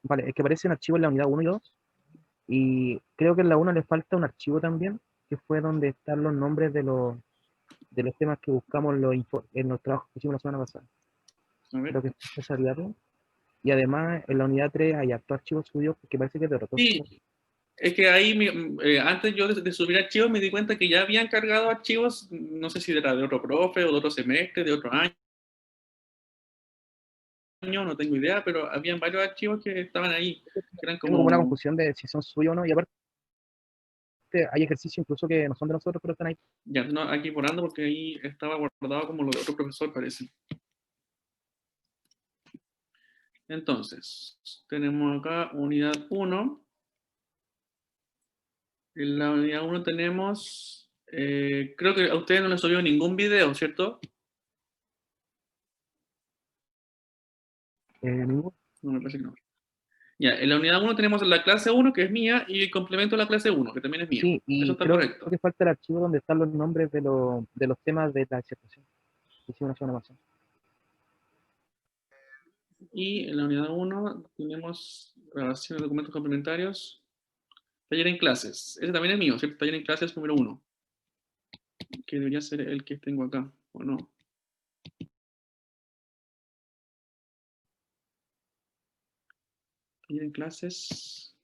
Vale, es que aparece un archivo en la unidad uno y 2 y creo que en la uno le falta un archivo también, que fue donde están los nombres de los temas que buscamos en los trabajos que hicimos la semana pasada. A ver. Creo que está esa variable. Y además en la unidad 3 hay hartos archivos subidos que parece que es de otro Sí, profesor. es que ahí, antes yo de subir archivos me di cuenta que ya habían cargado archivos, no sé si era de otro profe o de otro semestre, de otro año, no tengo idea, pero habían varios archivos que estaban ahí, que eran Tengo como una como, confusión de si son suyos o no, y aparte hay ejercicios incluso que no son de nosotros, pero están ahí. ya no aquí borrando porque ahí estaba guardado como lo de otro profesor, parece. Entonces, tenemos acá unidad 1. En la unidad 1 tenemos, creo que a ustedes no les subió ningún video, ¿cierto? Ninguno. No, me parece que no. Ya, en la unidad 1 tenemos la clase 1, que es mía, y el complemento de la clase 1, que también es mío. Sí, Eso y está creo correcto. que falta el archivo donde están los nombres de los temas de la disertación que hicimos la semana pasada. Y en la unidad 1 tenemos grabación de documentos complementarios. Taller en clases. Ese también es mío, ¿cierto? Taller en clases número 1. Que debería ser el que tengo acá, ¿o no? Taller en clases.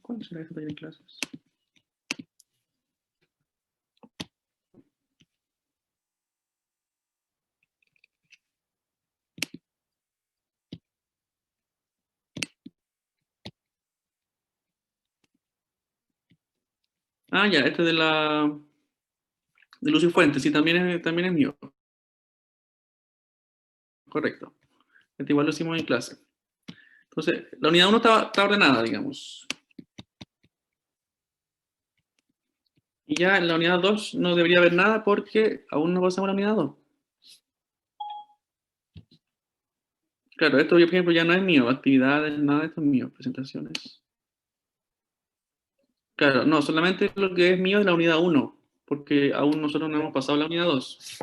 ¿Cuándo será ese taller en clases? Ah, ya, este de Lucio Fuentes, sí, también es mío. Correcto. Este igual lo hicimos en clase. Entonces, la unidad 1 está ordenada, digamos. Y ya en la unidad 2 no debería haber nada porque aún no pasamos a la unidad 2. Claro, esto, por ejemplo, ya no es mío. Actividades, nada de esto es mío. Presentaciones. Claro, no, solamente lo que es mío es la unidad 1, porque aún nosotros no hemos pasado a la unidad 2.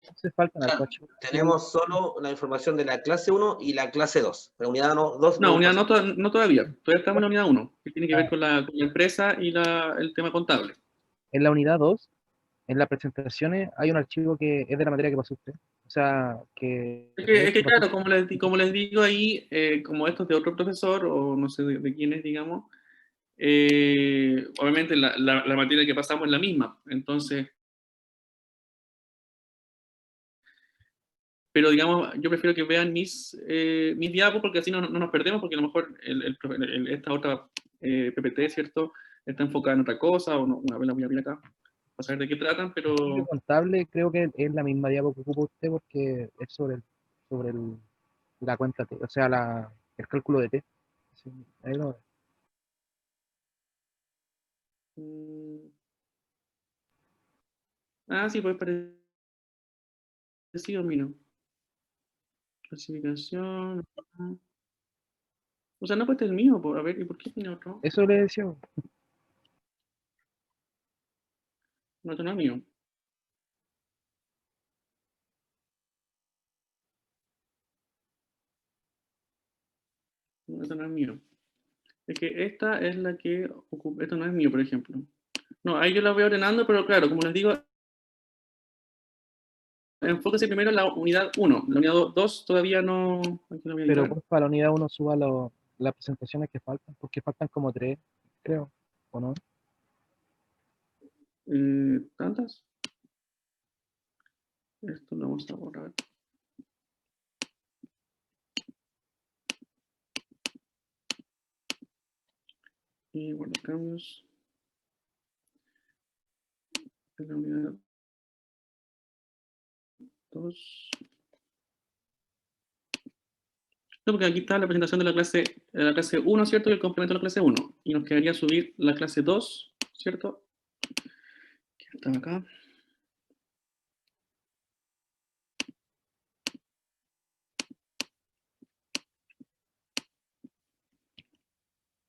Entonces faltan hartos Claro, archivos. tenemos solo la información de la clase 1 y la clase 2. La unidad 2 no No, hemos unidad pasado. no todavía. Todavía estamos en la unidad 1, que tiene que ver con la empresa y el tema contable. En la unidad 2 en las presentaciones, hay un archivo que es de la materia que pasó usted. O sea, que de Es que hecho pasó. claro, como les digo ahí, como esto es de otro profesor, o no sé de quién es, digamos, obviamente la materia que pasamos es la misma. Entonces, pero digamos, yo prefiero que vean mis diapos porque así no nos perdemos, porque a lo mejor esta otra PPT, ¿cierto? Está enfocada en otra cosa, o no, una vez la voy a abrir acá para saber de qué tratan, pero Estudio contable creo que es la misma diapo que ocupa usted porque es sobre la cuenta T, o sea, el cálculo de T. Sí, ahí lo- mm, sí, pues parecido, mira. Clasificación. O sea, no puede ser el mío, a ver, ¿y por qué tiene otro? Eso le decía. No, esto no es mío. No, esto no es mío. Es que esta es la que ocupa, esto no es mío, por ejemplo. No, ahí yo la voy ordenando, pero claro, como les digo, enfóquese primero en la unidad 1. La unidad 2 todavía no. Aquí la voy a Pero editar. porfa, la unidad uno suba las presentaciones que faltan, porque faltan como tres, creo, ¿o no? ¿Tantas? Esto lo vamos a borrar. Y bueno, cambios. En la unidad 2. No, porque aquí está la presentación de la clase 1, ¿cierto? Y el complemento de la clase 1. Y nos quedaría subir la clase 2, ¿cierto? Que está acá.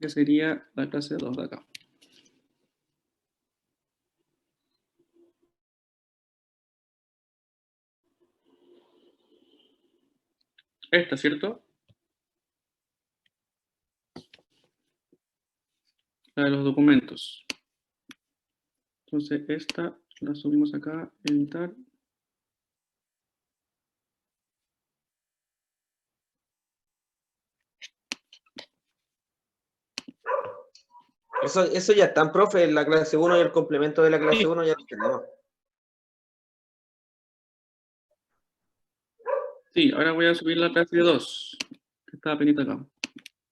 Que sería la clase 2 de acá. Esta, ¿cierto? La de los documentos. Entonces, esta la subimos acá, editar. Eso ya están, profe, en la clase 1 y el complemento de la clase Sí. 1 ya lo tenemos. Sí, ahora voy a subir la clase 2, que estaba pendiente acá.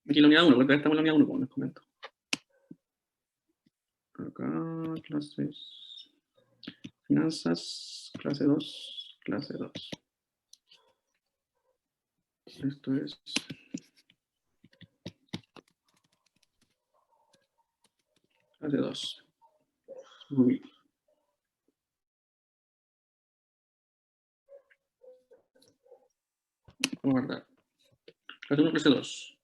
Aquí en la unidad 1, porque estamos en la unidad 1, como les comento. Acá, clases, finanzas, clase 2, clase 2. Esto es... clase 2. Subir. Guardar. Clase 1, clase 2.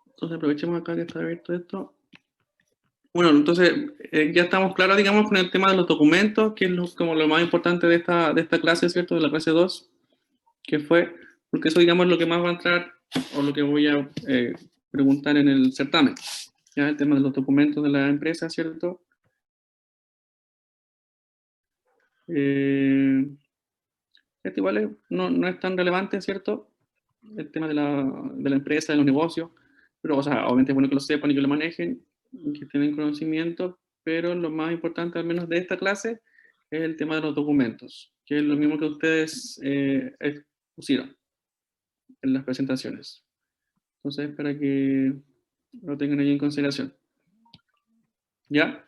Entonces aprovechemos acá que está abierto esto. Bueno, entonces ya estamos claros, digamos, con el tema de los documentos, que es como lo más importante de esta clase, ¿cierto? De la clase 2, que fue, porque eso, digamos, es lo que más va a entrar, o lo que voy a preguntar en el certamen. Ya el tema de los documentos de la empresa, ¿cierto? Esto igual no es tan relevante, ¿cierto? El tema de la empresa, de los negocios, pero, o sea, obviamente es bueno que lo sepan y que lo manejen, y que tengan conocimiento, pero lo más importante, al menos de esta clase, es el tema de los documentos, que es lo mismo que ustedes pusieron en las presentaciones. Entonces, para que lo tengan ahí en consideración. ¿Ya?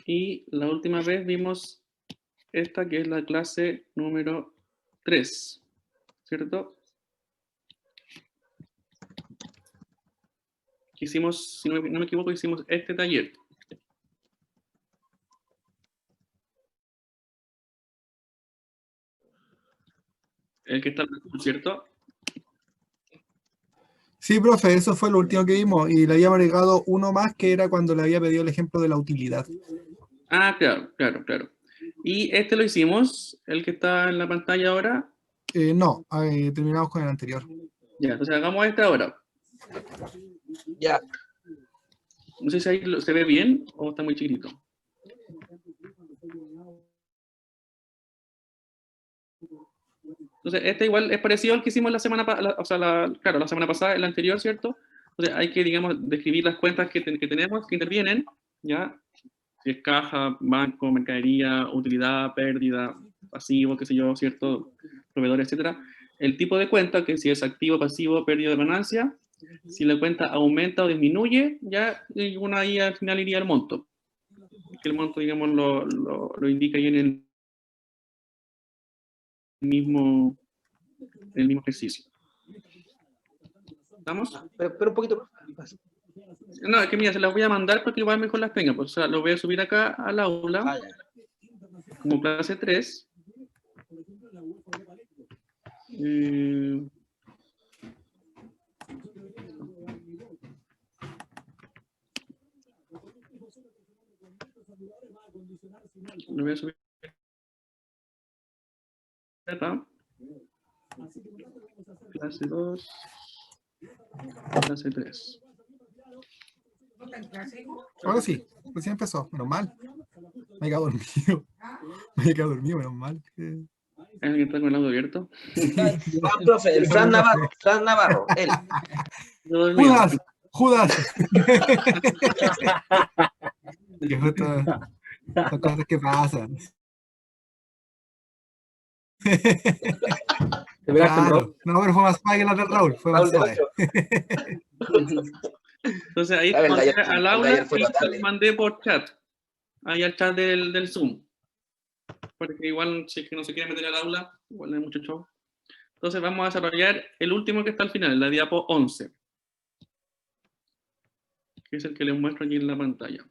Y la última vez vimos esta, que es la clase número 3, ¿cierto? Que hicimos, si no me equivoco, hicimos este taller. El que está al azul, ¿cierto? Sí, profe, eso fue lo último que vimos y le habíamos agregado uno más que era cuando le había pedido el ejemplo de la utilidad. Ah, claro. Y este lo hicimos, el que está en la pantalla ahora. No, terminamos con el anterior. Ya, entonces hagamos este ahora. Ya. No sé si ahí se ve bien o está muy chiquitito. Entonces, este igual es parecido al que hicimos la semana pasada, o sea, la semana pasada, el anterior, ¿cierto? Entonces hay que, digamos, describir las cuentas que tenemos, que intervienen, ¿ya? Si es caja, banco, mercadería, utilidad, pérdida, pasivo, qué sé yo, ¿cierto? Proveedor, etcétera. El tipo de cuenta, que si es activo, pasivo, pérdida de ganancia. Si la cuenta aumenta o disminuye, ya una ahí al final iría el monto. Que el monto, digamos, lo indica ahí en el mismo ejercicio. ¿Estamos? Pero un poquito. No, es que mira, se las voy a mandar porque igual mejor las tengan. Pues, o sea, lo voy a subir acá al aula, Ah, ya. como clase 3. Lo voy a subir acá. Clase 2. Clase 3. Ahora sí, recién empezó, menos mal. Me he quedado dormido. Me he quedado dormido, menos mal. ¿Alguien está con el audio abierto? Ah, profe, el Fran Navarro, él. Yo dormido. ¡Judas! Que justo son cosas que pasan. Claro. No, pero fue más suave que la del Raúl, fue más suave. Entonces ahí Claro, mandé al aula fue y notable. lo mandé por chat. Ahí al chat del Zoom. Porque igual, si es que no se quiere meter al aula, igual hay mucho show. Entonces vamos a desarrollar el último que está al final, la diapo 11. Que es el que les muestro aquí en la pantalla.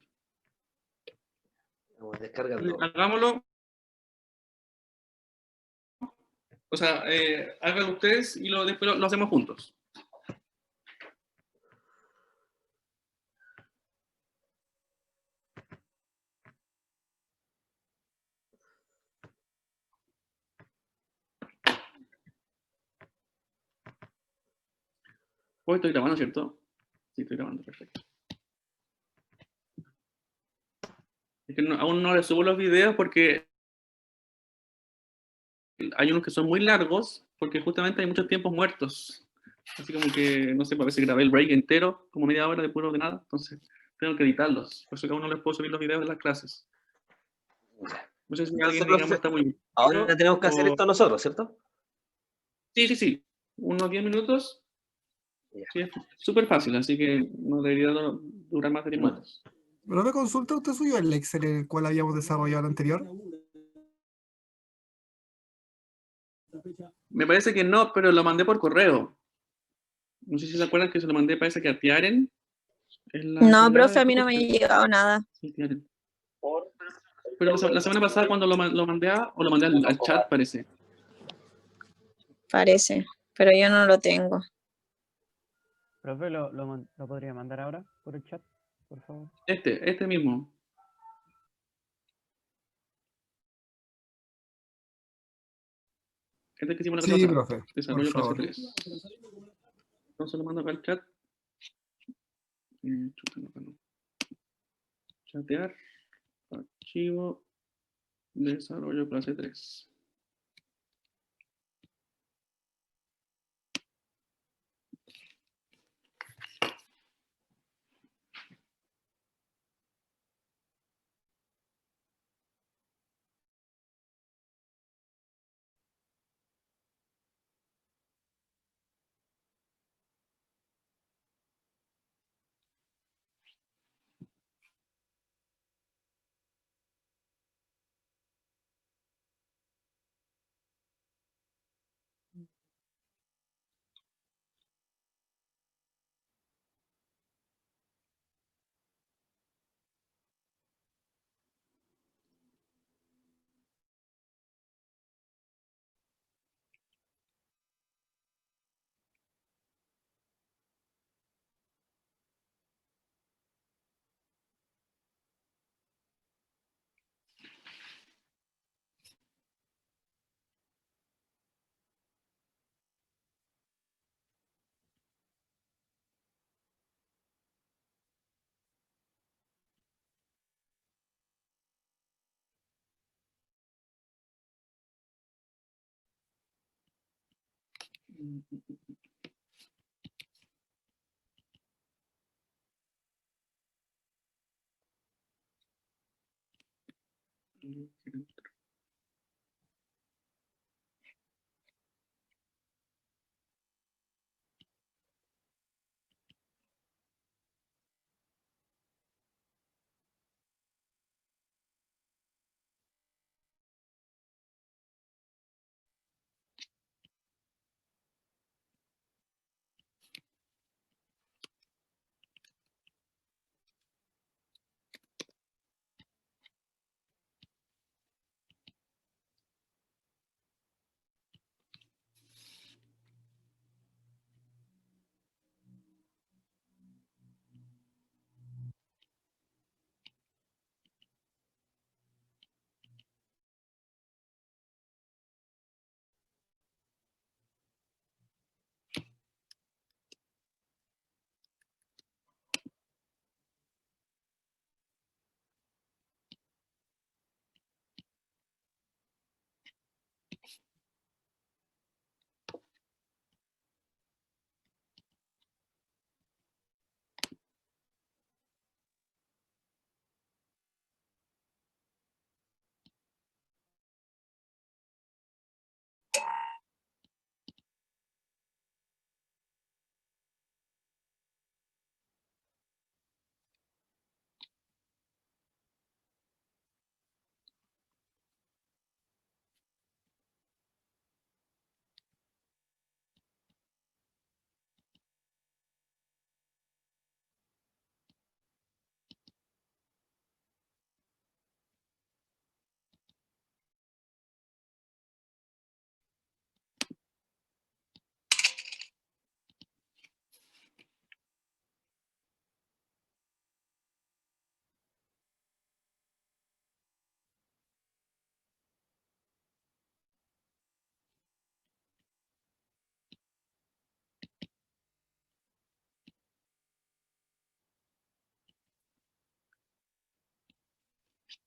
Vamos descargando. Hagámoslo O sea, háganlo ustedes y después lo hacemos juntos. Hoy estoy grabando, ¿cierto? Sí, estoy grabando, perfecto. Es que aún no les subo los videos porque hay unos que son muy largos, porque justamente hay muchos tiempos muertos. Así como que, no sé, a veces grabé el break entero, como media hora de puro de nada, entonces tengo que editarlos. Por eso que aún no les puedo subir los videos de las clases. Ya. No sé si Entonces, alguien, digamos, profe, está muy... ahora tenemos que hacer o- esto nosotros, ¿cierto? Sí, sí, sí. Unos 10 minutos. Ya. Sí, es súper fácil, así que no debería durar más de 10 Bueno. minutos. Pero me consulta, ¿usted subió el Excel el cual habíamos desarrollado el anterior? Me parece que no, pero lo mandé por correo. No sé si se acuerdan que se lo mandé, parece que a Tiaren. En la No, encargada profe, de a mí no me ha curso. llegado nada, Sí, Tiaren. Pero la semana pasada cuando lo mandé o lo mandé al chat, parece. parece, pero yo no lo tengo. Profe, ¿lo podría mandar ahora por el chat, por favor? Este mismo. Este que hicimos la clase Sí, pasada. profe, por Desarrollo clase favor. 3. Entonces lo mando acá al chat. Chuta, no, acá no. Chatear. Archivo. Desarrollo clase 3.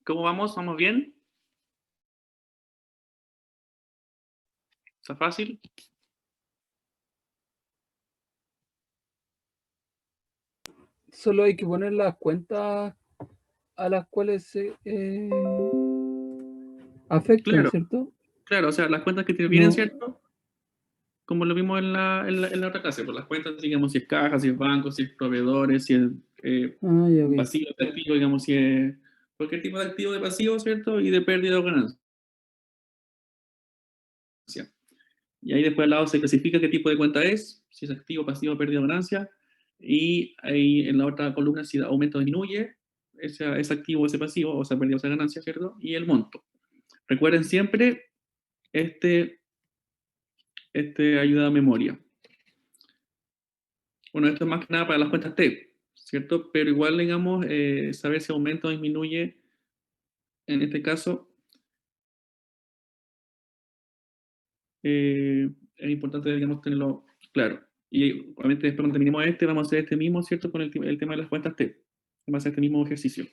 ¿Cómo vamos? ¿Vamos bien? ¿Está fácil? Solo hay que poner las cuentas a las cuales se afectan, Claro, ¿cierto? claro, o sea, las cuentas que te vienen, No. ¿cierto? Como lo vimos en la otra clase, por las cuentas, digamos, si es caja, si es banco, si es proveedores, si es Ah, ya, ok. pasivo, de activo, digamos, si es cualquier tipo de activo de pasivo, ¿cierto? Y de pérdida o ganancia. Y ahí después al lado se clasifica qué tipo de cuenta es, si es activo, pasivo, pérdida o ganancia. Y ahí en la otra columna si aumenta o disminuye ese activo o ese pasivo, o esa pérdida o esa ganancia, ¿cierto? Y el monto. Recuerden siempre este, este ayuda a memoria. Bueno, esto es más que nada para las cuentas T, ¿cierto? Pero igual, digamos, saber si aumenta o disminuye, en este caso, es importante, digamos, tenerlo claro. Y obviamente después cuando terminemos este, vamos a hacer este mismo, ¿cierto? Con el tema de las cuentas T. Vamos a hacer este mismo ejercicio.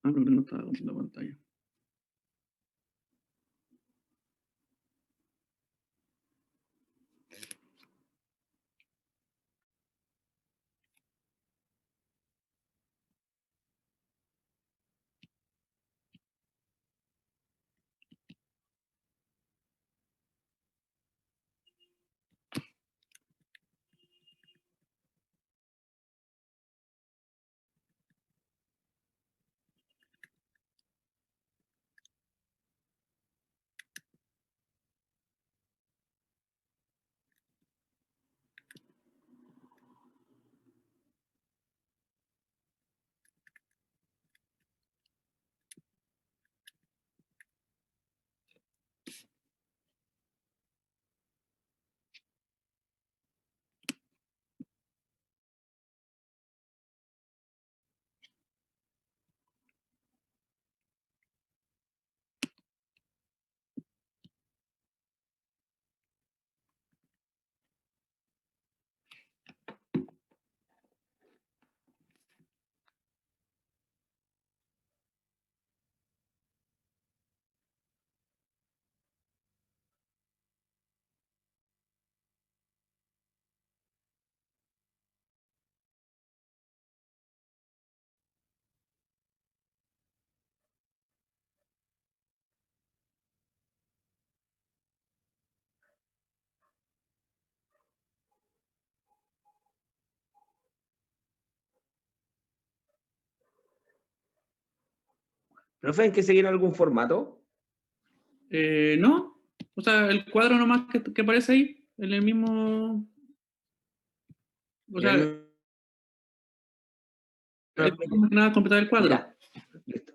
Ah, pero no estaba compartiendo pantalla. ¿Profe, hay que seguir algún formato? No, o sea, el cuadro nomás que aparece ahí, en el mismo. O sea, es más que nada completar el cuadro. Ya, listo.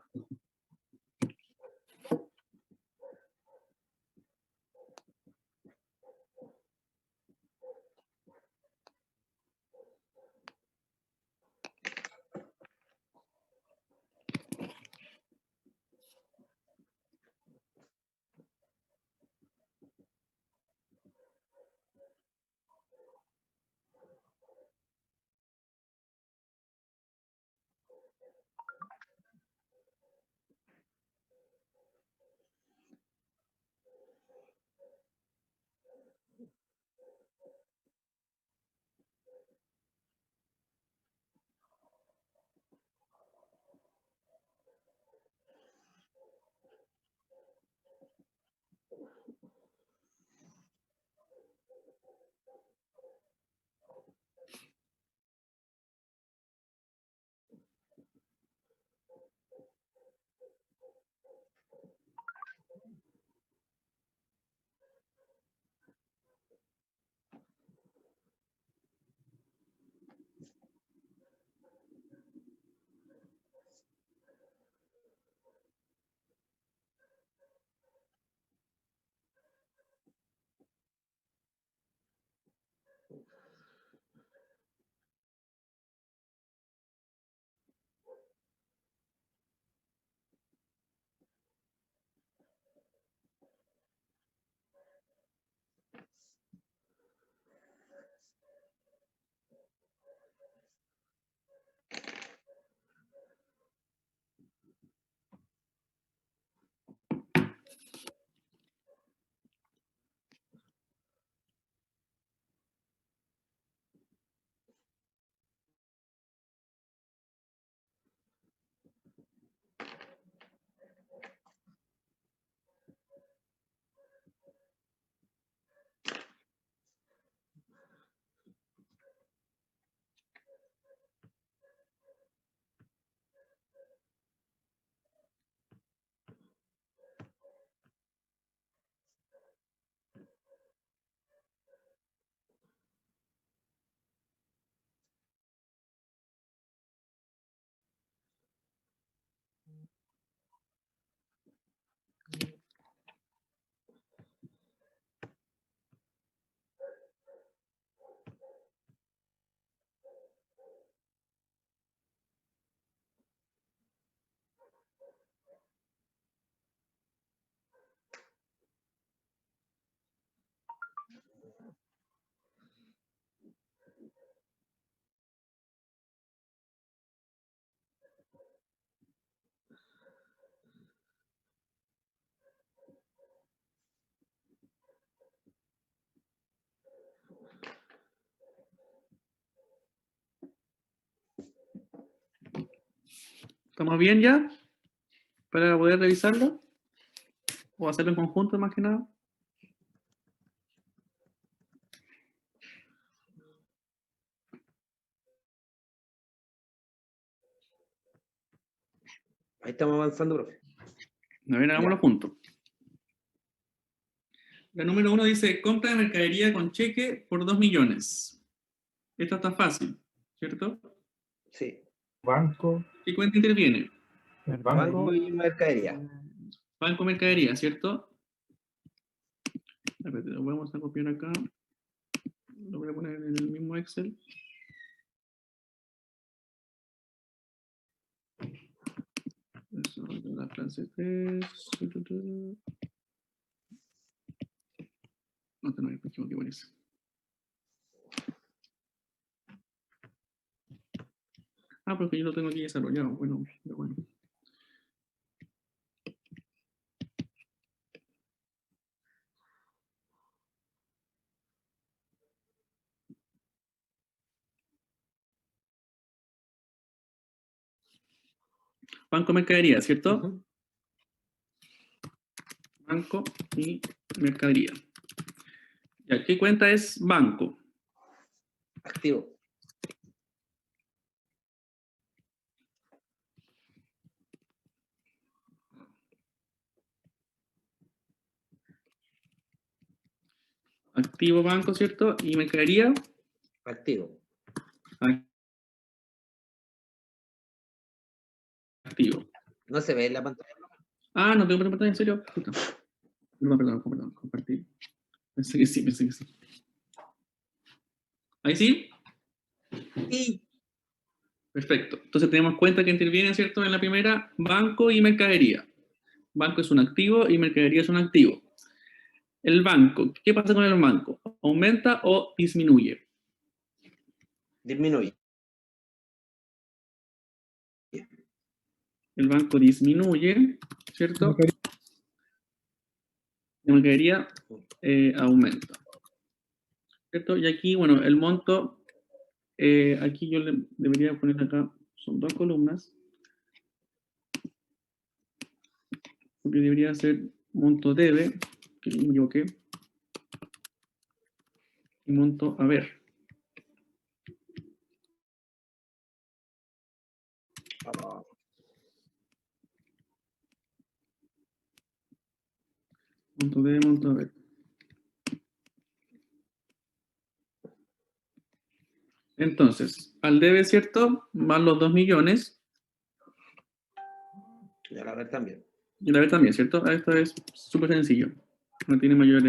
¿Estamos bien ya? Para poder revisarlo. O hacerlo en conjunto, más que nada. Ahí estamos avanzando, profe. A ver, hagámoslo juntos. La número 1 dice, compra de mercadería con cheque por 2 millones. Esta está fácil, ¿cierto? Sí. Banco, ¿Qué cuenta interviene? el Banco banco, y mercadería. Banco Mercadería, ¿cierto? A ver, lo vamos a copiar acá. Lo voy a poner en el mismo Excel. Eso, la clase 3. No te me equivoqué con eso. Ah, porque yo lo tengo aquí desarrollado. Bueno, pero bueno. Banco Mercadería, ¿cierto? Ujú. Banco y Mercadería. Ya, ¿qué cuenta es banco? Activo. Activo banco, ¿cierto? Y mercadería. Activo. Activo. No se ve en la pantalla. Ah, no tengo pantalla, ¿en serio? Puta. Perdón, compartir. Pensé que sí. ¿Ahí sí? Y Perfecto. Entonces tenemos cuenta que interviene, ¿cierto? En la primera, banco y mercadería. Banco es un activo y mercadería es un activo. El banco, ¿qué pasa con el banco? ¿Aumenta o disminuye? disminuye. El banco disminuye, ¿cierto? La mercadería aumenta. ¿Cierto? Y aquí, bueno, el monto, aquí yo le debería poner acá, son 2 columnas, porque debería ser monto debe, que me equivoqué, y monto haber. Ah, Monto debe, monto haber. Entonces, al debe, ¿cierto? Van los 2 millones, y a la ver también. y el haber también, ¿cierto? Esto es súper sencillo, no tiene mayor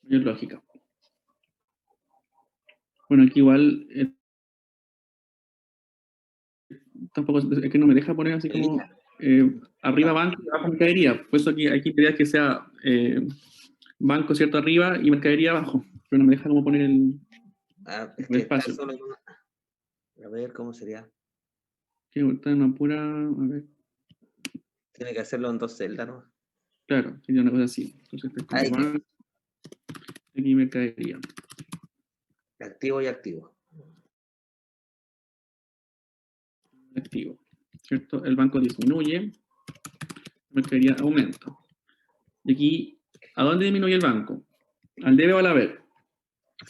lógica. Bueno, aquí igual tampoco es que no me deja poner así como arriba banco y abajo mercadería. Por eso aquí quería que sea banco, ¿cierto? Arriba y mercadería abajo. Pero no me deja como poner el Ah, es el que está espacio. solo en una. A ver cómo sería. Que está en una pura. A ver, Tiene que hacerlo en 2 celdas, ¿no? claro, sería una cosa así. Entonces, este es como Ahí. banco. Aquí me caería. Activo y activo. Activo. ¿Cierto? El banco disminuye. Me caería aumento. Y aquí, ¿a dónde disminuye el banco? ¿Al debe o al haber?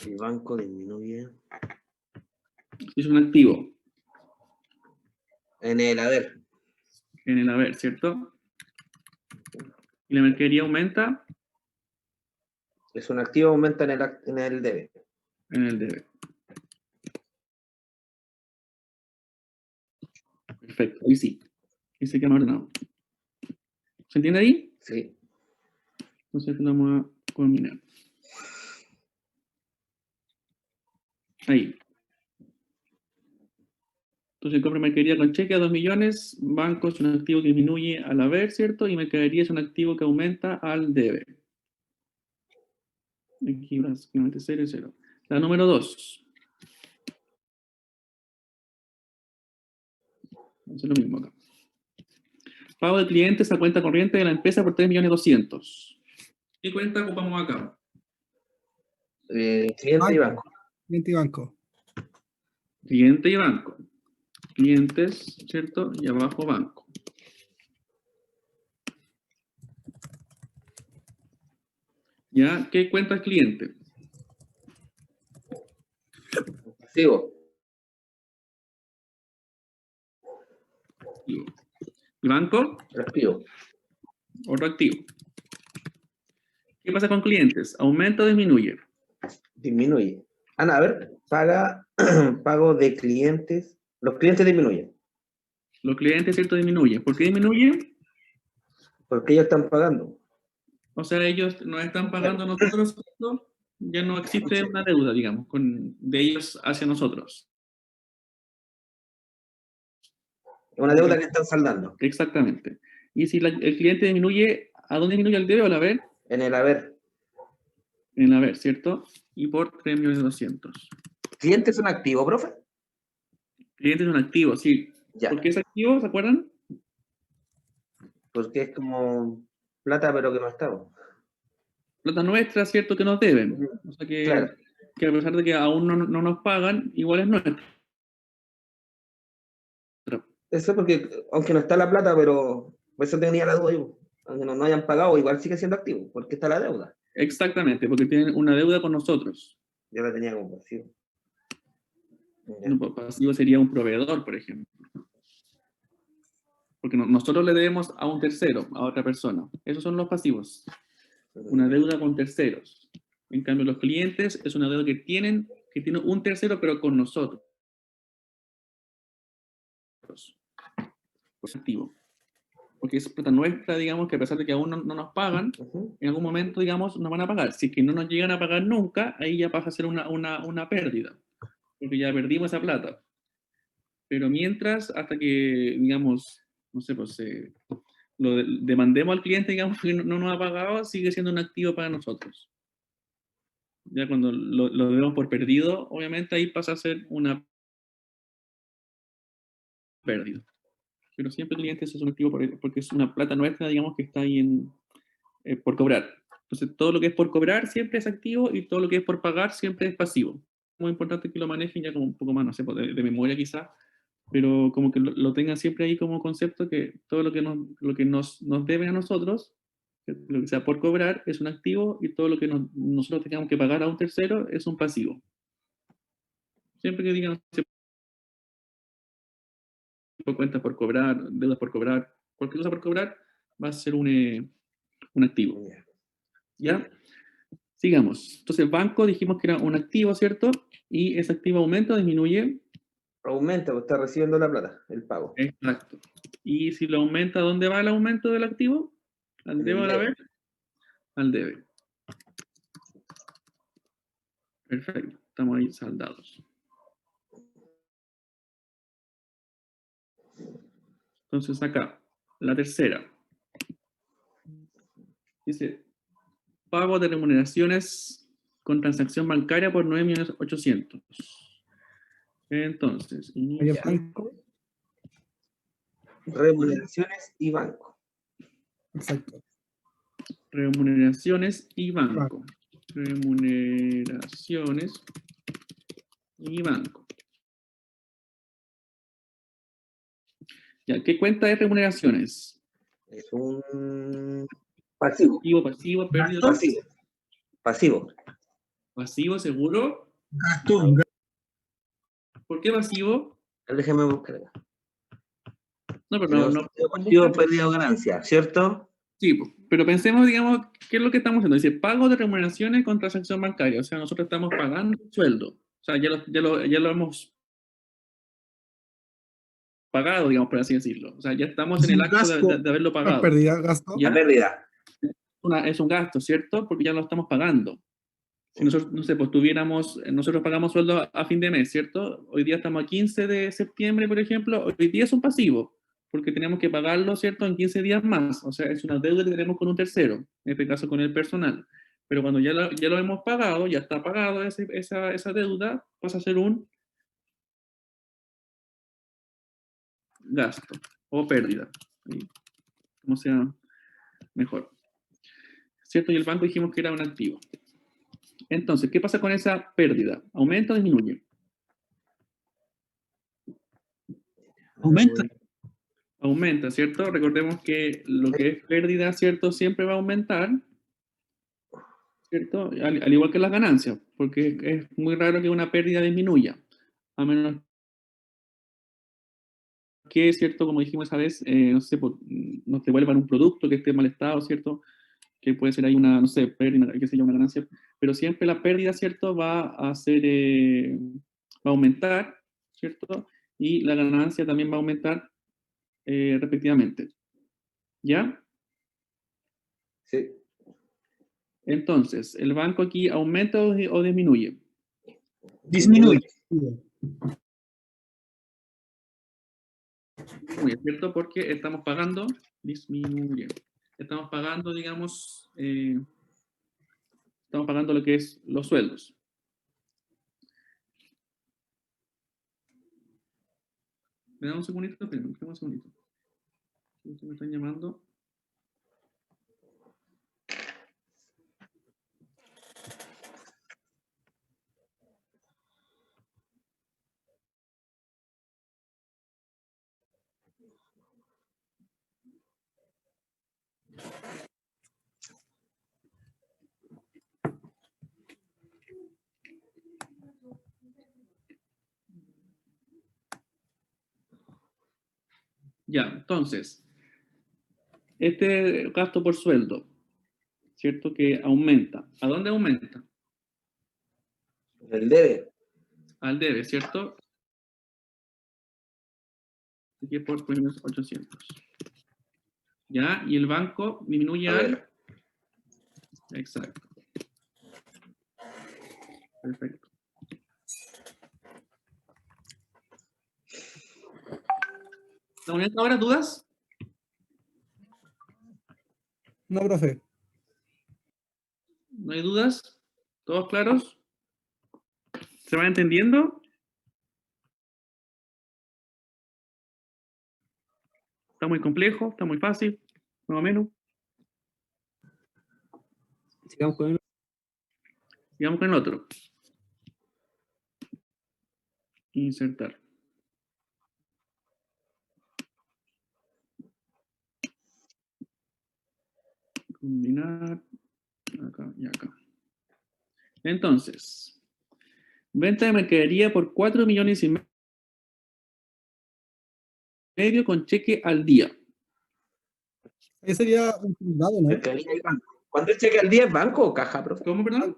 El banco disminuye. Es un activo. En el haber. En el haber, ¿cierto? Y la mercadería aumenta Es un activo, aumenta en el debe. en el debe. Perfecto, ahí sí. Ahí se queda ordenado. ¿Se entiende ahí? Sí. Entonces vamos a combinar. Ahí. Entonces compra mercadería con cheque a 2 millones, banco es un activo que disminuye al haber, ¿cierto? Y mercadería es un activo que aumenta al debe. Aquí básicamente 0 y 0. La número 2. Vamos a hacer lo mismo acá. Pago de clientes a cuenta corriente de la empresa por 3.200.000. ¿Qué cuenta ocupamos acá? Cliente y banco. Cliente y banco. Cliente y banco. Clientes, ¿cierto? Y abajo banco. ¿Ya? ¿Qué cuenta el cliente? Activo. Activo. ¿El banco? Activo. Otro activo. ¿Qué pasa con clientes? ¿Aumenta o disminuye? Disminuye. Ana, a ver, pago de clientes. Los clientes disminuyen. Los clientes, ¿cierto? Disminuyen. ¿Por qué disminuye? Porque ellos están pagando. O sea, ellos nos están pagando a nosotros, ¿cierto? Ya no existe una deuda, digamos, de ellos hacia nosotros. Es una deuda que están saldando. Exactamente. Y si el cliente disminuye, ¿a dónde disminuye el debe o el haber? En el haber. En el haber, ¿cierto? Y por 3.200.000. ¿Cliente es un activo, profe? Cliente es un activo, sí. Ya. ¿Por qué es activo? ¿Se acuerdan? Porque es como plata, pero que no está. Plata nuestra, ¿cierto? Que nos deben. O sea Claro. que a pesar de que aún no nos pagan, igual es nuestra. Eso porque, aunque no está la plata, pero por eso tenía la duda yo. Aunque no hayan pagado, igual sigue siendo activo, porque está la deuda. Exactamente, porque tienen una deuda con nosotros. Yo la tenía como pasivo. Ya. Un pasivo sería un proveedor, por ejemplo. Porque nosotros le debemos a un tercero, a otra persona. Esos son los pasivos. Una deuda con terceros. En cambio, los clientes es una deuda que tiene un tercero, pero con nosotros. Pues activo. Porque es plata nuestra, digamos, que a pesar de que aún no nos pagan, en algún momento, digamos, nos van a pagar. Si es que no nos llegan a pagar nunca, ahí ya pasa a ser una pérdida. Porque ya perdimos esa plata. Pero mientras, hasta que, digamos, no sé, pues lo demandemos al cliente, digamos, que no nos ha pagado, sigue siendo un activo para nosotros. Ya cuando lo demos por perdido, obviamente ahí pasa a ser una pérdida. Pero siempre el cliente es un activo porque es una plata nuestra, digamos, que está ahí por cobrar. Entonces, todo lo que es por cobrar siempre es activo y todo lo que es por pagar siempre es pasivo. Muy importante que lo manejen ya como un poco más, no sé, de memoria quizás, pero como que lo tengan siempre ahí como concepto que todo lo que nos deben a nosotros, lo que sea por cobrar, es un activo y todo lo que nosotros tengamos que pagar a un tercero es un pasivo. Siempre que digan por cuentas por cobrar, deudas por cobrar, cualquier cosa por cobrar, va a ser un activo. ¿Ya? Sigamos. Entonces, banco dijimos que era un activo, ¿cierto? Y ese activo aumenta o disminuye. Aumenta, pues está recibiendo la plata, el pago. Exacto. Y si lo aumenta, ¿dónde va el aumento del activo? ¿Al debe o al haber? Al debe. Perfecto. Estamos ahí saldados. Entonces acá, la tercera. Dice, pago de remuneraciones con transacción bancaria por 9.800.000. Entonces, Oye, banco. remuneraciones y banco. Exacto. Remuneraciones y banco. Remuneraciones y banco. Ya, ¿qué cuenta de remuneraciones? Es un pasivo. Pasivo, pérdida. Pasivo. Pasivo. Pasivo, seguro. Gasto. ¿Por qué pasivo? Déjeme buscar. No, pero Tenemos no. pasivo, pérdida o ganancia, ¿cierto? Sí, pero pensemos, digamos, ¿qué es lo que estamos haciendo? Dice, pago de remuneraciones con transacción bancaria. O sea, nosotros estamos pagando sueldo. O sea, ya lo hemos pagado, digamos, por así decirlo. O sea, ya estamos Es en el un acto gasto, de haberlo una pagado. pérdida, gasto. ¿Ya? La pérdida. Es un gasto, ¿cierto? Porque ya lo estamos pagando. Si nosotros, no sé, pues nosotros pagamos sueldo a fin de mes, ¿cierto? Hoy día estamos a 15 de septiembre, por ejemplo. Hoy día es un pasivo, porque tenemos que pagarlo, ¿cierto? En 15 días más. O sea, es una deuda que tenemos con un tercero, en este caso con el personal. Pero cuando ya lo hemos pagado, ya está pagado esa deuda, pasa a ser un gasto o pérdida. ¿Sí? Como sea mejor. ¿Cierto? Y el banco dijimos que era un activo. Entonces, ¿qué pasa con esa pérdida? ¿Aumenta o disminuye? Aumenta. Aumenta, ¿cierto? Recordemos que lo que es pérdida, ¿cierto? Siempre va a aumentar, ¿cierto? Al igual que las ganancias, porque es muy raro que una pérdida disminuya, a menos que, ¿cierto? Como dijimos esa vez, no sé, nos devuelvan un producto que esté en mal estado, ¿cierto? Que puede ser ahí una, no sé, pérdida, qué sé yo, una ganancia, pero siempre la pérdida, ¿cierto? Va a ser, va a aumentar, ¿cierto? Y la ganancia también va a aumentar respectivamente. ¿Ya? Sí. Entonces, ¿el banco aquí aumenta o disminuye? Disminuye. Disminuye, ¿cierto? Porque estamos pagando, disminuye. Estamos pagando, digamos, estamos pagando lo que es los sueldos. ¿Me da un segundito? Espera, un segundito. Me están llamando. Ya, entonces, este gasto por sueldo, ¿cierto? Que aumenta. ¿A dónde aumenta? El debe. Al debe, ¿cierto? Aquí por menos 800. ¿Ya? Y el banco disminuye A al... ver. Exacto. Perfecto. ¿La unidad ahora dudas? No, profe. ¿No hay dudas? ¿Todos claros? ¿Se va entendiendo? ¿Está muy complejo? ¿Está muy fácil? Más o menos. Sigamos con el... Sigamos con el otro. Insertar. Combinar. Acá y acá. Entonces, venta de mercadería por 4 millones y medio con cheque al día. Ahí sería utilidad, ¿no? Mercadería y banco. ¿Cuánto es cheque al día? ¿Es banco o caja, profe? ¿Cómo, perdón?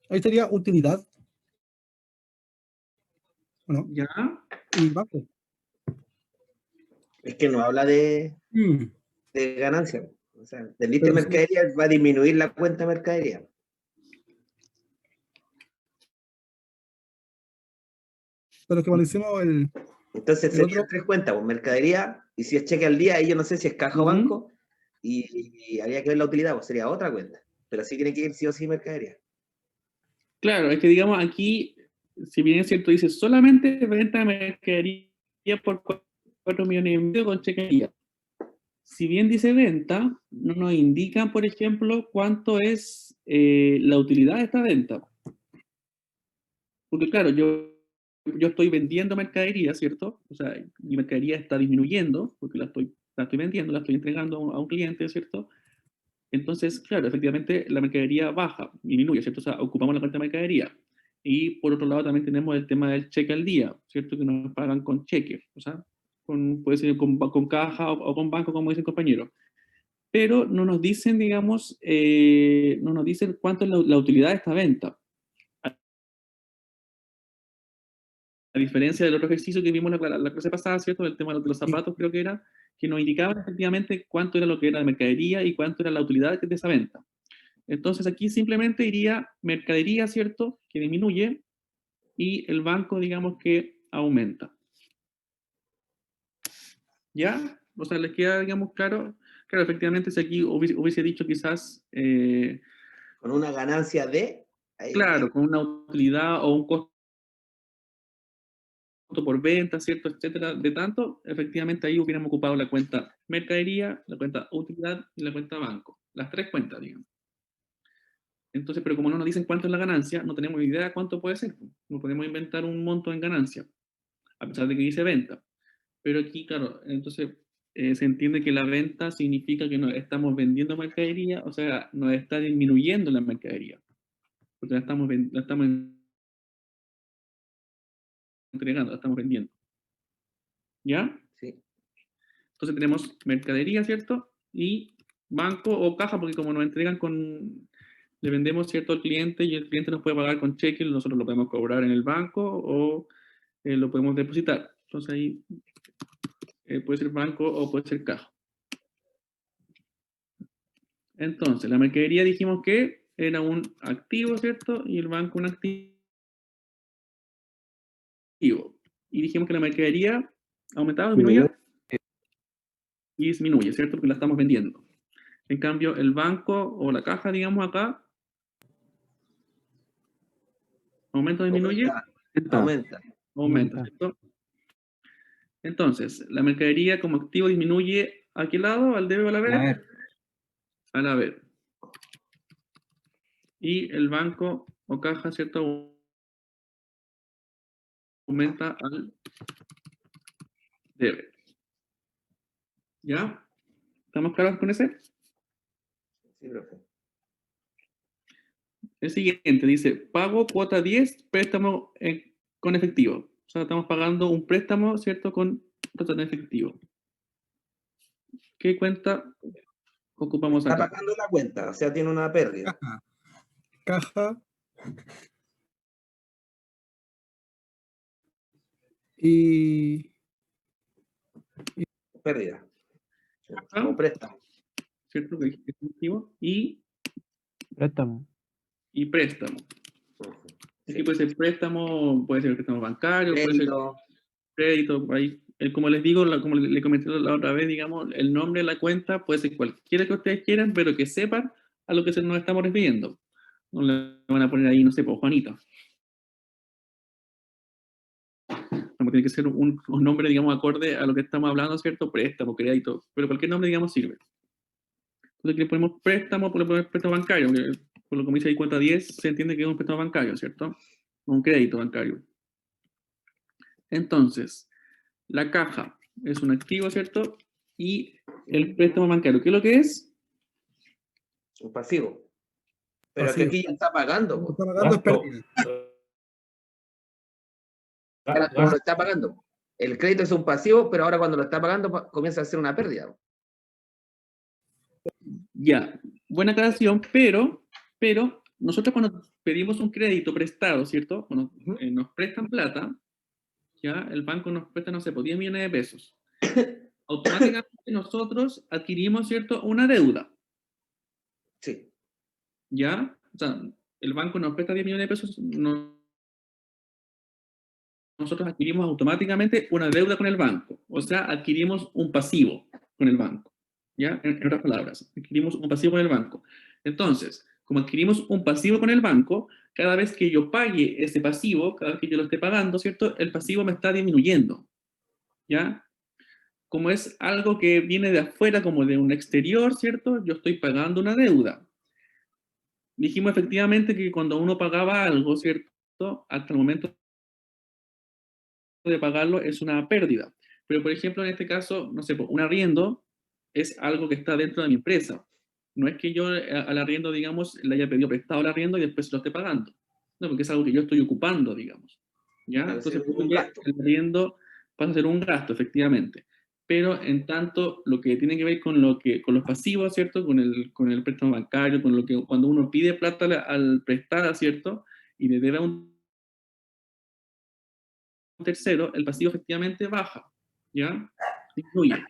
Ahí sería utilidad. Bueno, Ya. y banco. Es que no habla de ganancia. O sea, del lista de Pero sí. mercadería va a disminuir la cuenta de mercadería. Pero que cuando hicimos el... Entonces El serían otro- tres cuentas, pues, mercadería, y si es cheque al día, ahí yo no sé si es caja o Ujú. banco, y habría que ver la utilidad, pues sería otra cuenta. Pero sí tiene que ir sí o sí mercadería. Claro, es que digamos aquí si bien es cierto, dice solamente venta de mercadería por 4 millones y medio con cheque al día. Si bien dice venta, no nos indican, por ejemplo, cuánto es la utilidad de esta venta. Porque claro, yo estoy vendiendo mercadería, ¿cierto? O sea, mi mercadería está disminuyendo, porque la estoy vendiendo, la estoy entregando a un cliente, ¿cierto? Entonces, claro, efectivamente la mercadería baja, disminuye, ¿cierto? O sea, ocupamos la cuenta de mercadería. Y por otro lado también tenemos el tema del cheque al día, ¿cierto? Que nos pagan con cheque, o sea, puede ser con caja o con banco, como dice el compañero. Pero no nos dicen, digamos, no nos dicen cuánto es la utilidad de esta venta. A diferencia del otro ejercicio que vimos la clase pasada, ¿cierto? El tema de los zapatos, creo que era, que nos indicaban efectivamente cuánto era lo que era de mercadería y cuánto era la utilidad de esa venta. Entonces aquí simplemente iría mercadería, ¿cierto? Que disminuye y el banco, digamos, que aumenta. ¿Ya? O sea, ¿les queda, digamos, claro? Claro, efectivamente, si aquí hubiese dicho quizás, Con una ganancia de... ahí claro, con una utilidad o un costo por venta, ¿cierto? Etcétera, de tanto, efectivamente ahí hubiéramos ocupado la cuenta mercadería, la cuenta utilidad y la cuenta banco. Las tres cuentas, digamos. Entonces, pero como no nos dicen cuánto es la ganancia, no tenemos idea de cuánto puede ser. No podemos inventar un monto en ganancia, a pesar de que dice venta. Pero aquí, claro, entonces se entiende que la venta significa que no estamos vendiendo mercadería, o sea, nos está disminuyendo la mercadería. Porque la estamos entregando, la estamos vendiendo. ¿Ya? Sí. Entonces tenemos mercadería, ¿cierto? Y banco o caja, porque como nos entregan le vendemos, ¿cierto?, al cliente y el cliente nos puede pagar con cheque, nosotros lo podemos cobrar en el banco o lo podemos depositar. Entonces ahí puede ser banco o puede ser caja. Entonces, la mercadería dijimos que era un activo, ¿cierto? Y el banco un activo. Y dijimos que la mercadería aumentaba, disminuía y disminuye, ¿cierto? Porque la estamos vendiendo. En cambio, el banco o la caja, digamos acá, aumenta o disminuye. Aumenta. Aumenta, ¿cierto? Entonces, la mercadería como activo disminuye ¿a qué lado? ¿Al debe o al haber? Al haber. Y el banco o caja, ¿cierto?, aumenta al debe. ¿Ya? ¿Estamos claros con ese? Sí, profe. El siguiente dice, pago cuota 10, préstamo con efectivo. O sea, estamos pagando un préstamo, ¿cierto?, con plata en efectivo. ¿Qué cuenta ocupamos Está acá? pagando la cuenta, o sea, tiene una pérdida. Caja. Y Pérdida. Ah. O préstamo. ¿Cierto? Que es efectivo. Y Préstamo. préstamo. Sí. Aquí puede ser préstamo, puede ser préstamo bancario, puede ser Crédito. crédito. Ahí, como les digo, como le comenté la otra vez, digamos, el nombre de la cuenta puede ser cualquiera que ustedes quieran, pero que sepan a lo que nos estamos refiriendo. No le van a poner ahí, no sé, por Juanito. Tiene que ser un nombre, digamos, acorde a lo que estamos hablando, ¿cierto? Préstamo, crédito, pero cualquier nombre, digamos, sirve. Entonces aquí le ponemos préstamo, le ponemos préstamo bancario, que por lo que me dice ahí cuenta 10, se entiende que es un préstamo bancario, ¿cierto? Un crédito bancario. Entonces, la caja es un activo, ¿cierto? Y el préstamo bancario, ¿qué es lo que es? Un pasivo. Pero Pasivo. que aquí ya está pagando. Lo po. está pagando es pérdida. Ahora, como lo está pagando. El crédito es un pasivo, pero ahora cuando lo está pagando comienza a ser una pérdida. Ya, buena aclaración, pero nosotros cuando pedimos un crédito prestado, ¿cierto? Cuando nos prestan plata, ya el banco nos presta, no sé, por 10 millones de pesos. Automáticamente nosotros adquirimos, ¿cierto?, una deuda. Sí. ¿Ya? O sea, el banco nos presta 10 millones de pesos, nosotros adquirimos automáticamente una deuda con el banco. O sea, adquirimos un pasivo con el banco. ¿Ya? En otras palabras, adquirimos un pasivo con el banco. Entonces, como adquirimos un pasivo con el banco, cada vez que yo pague ese pasivo, cada vez que yo lo esté pagando, ¿cierto? El pasivo me está disminuyendo, ¿ya? Como es algo que viene de afuera, como de un exterior, ¿cierto? Yo estoy pagando una deuda. Dijimos efectivamente que cuando uno pagaba algo, ¿cierto? Hasta el momento de pagarlo es una pérdida. Pero, por ejemplo, en este caso, no sé, un arriendo es algo que está dentro de mi empresa. No es que yo al arriendo, digamos, le haya pedido prestado al arriendo y después lo esté pagando. No, porque es algo que yo estoy ocupando, digamos. ¿Ya? Claro, Entonces, sí, un gasto. el arriendo pasa a ser un gasto, efectivamente. Pero, en tanto, lo que tiene que ver con, con los pasivos, ¿cierto? Con el préstamo bancario, con lo que cuando uno pide plata al prestar, ¿cierto? Y le debe a un tercero, el pasivo efectivamente baja, ¿ya? Disminuye.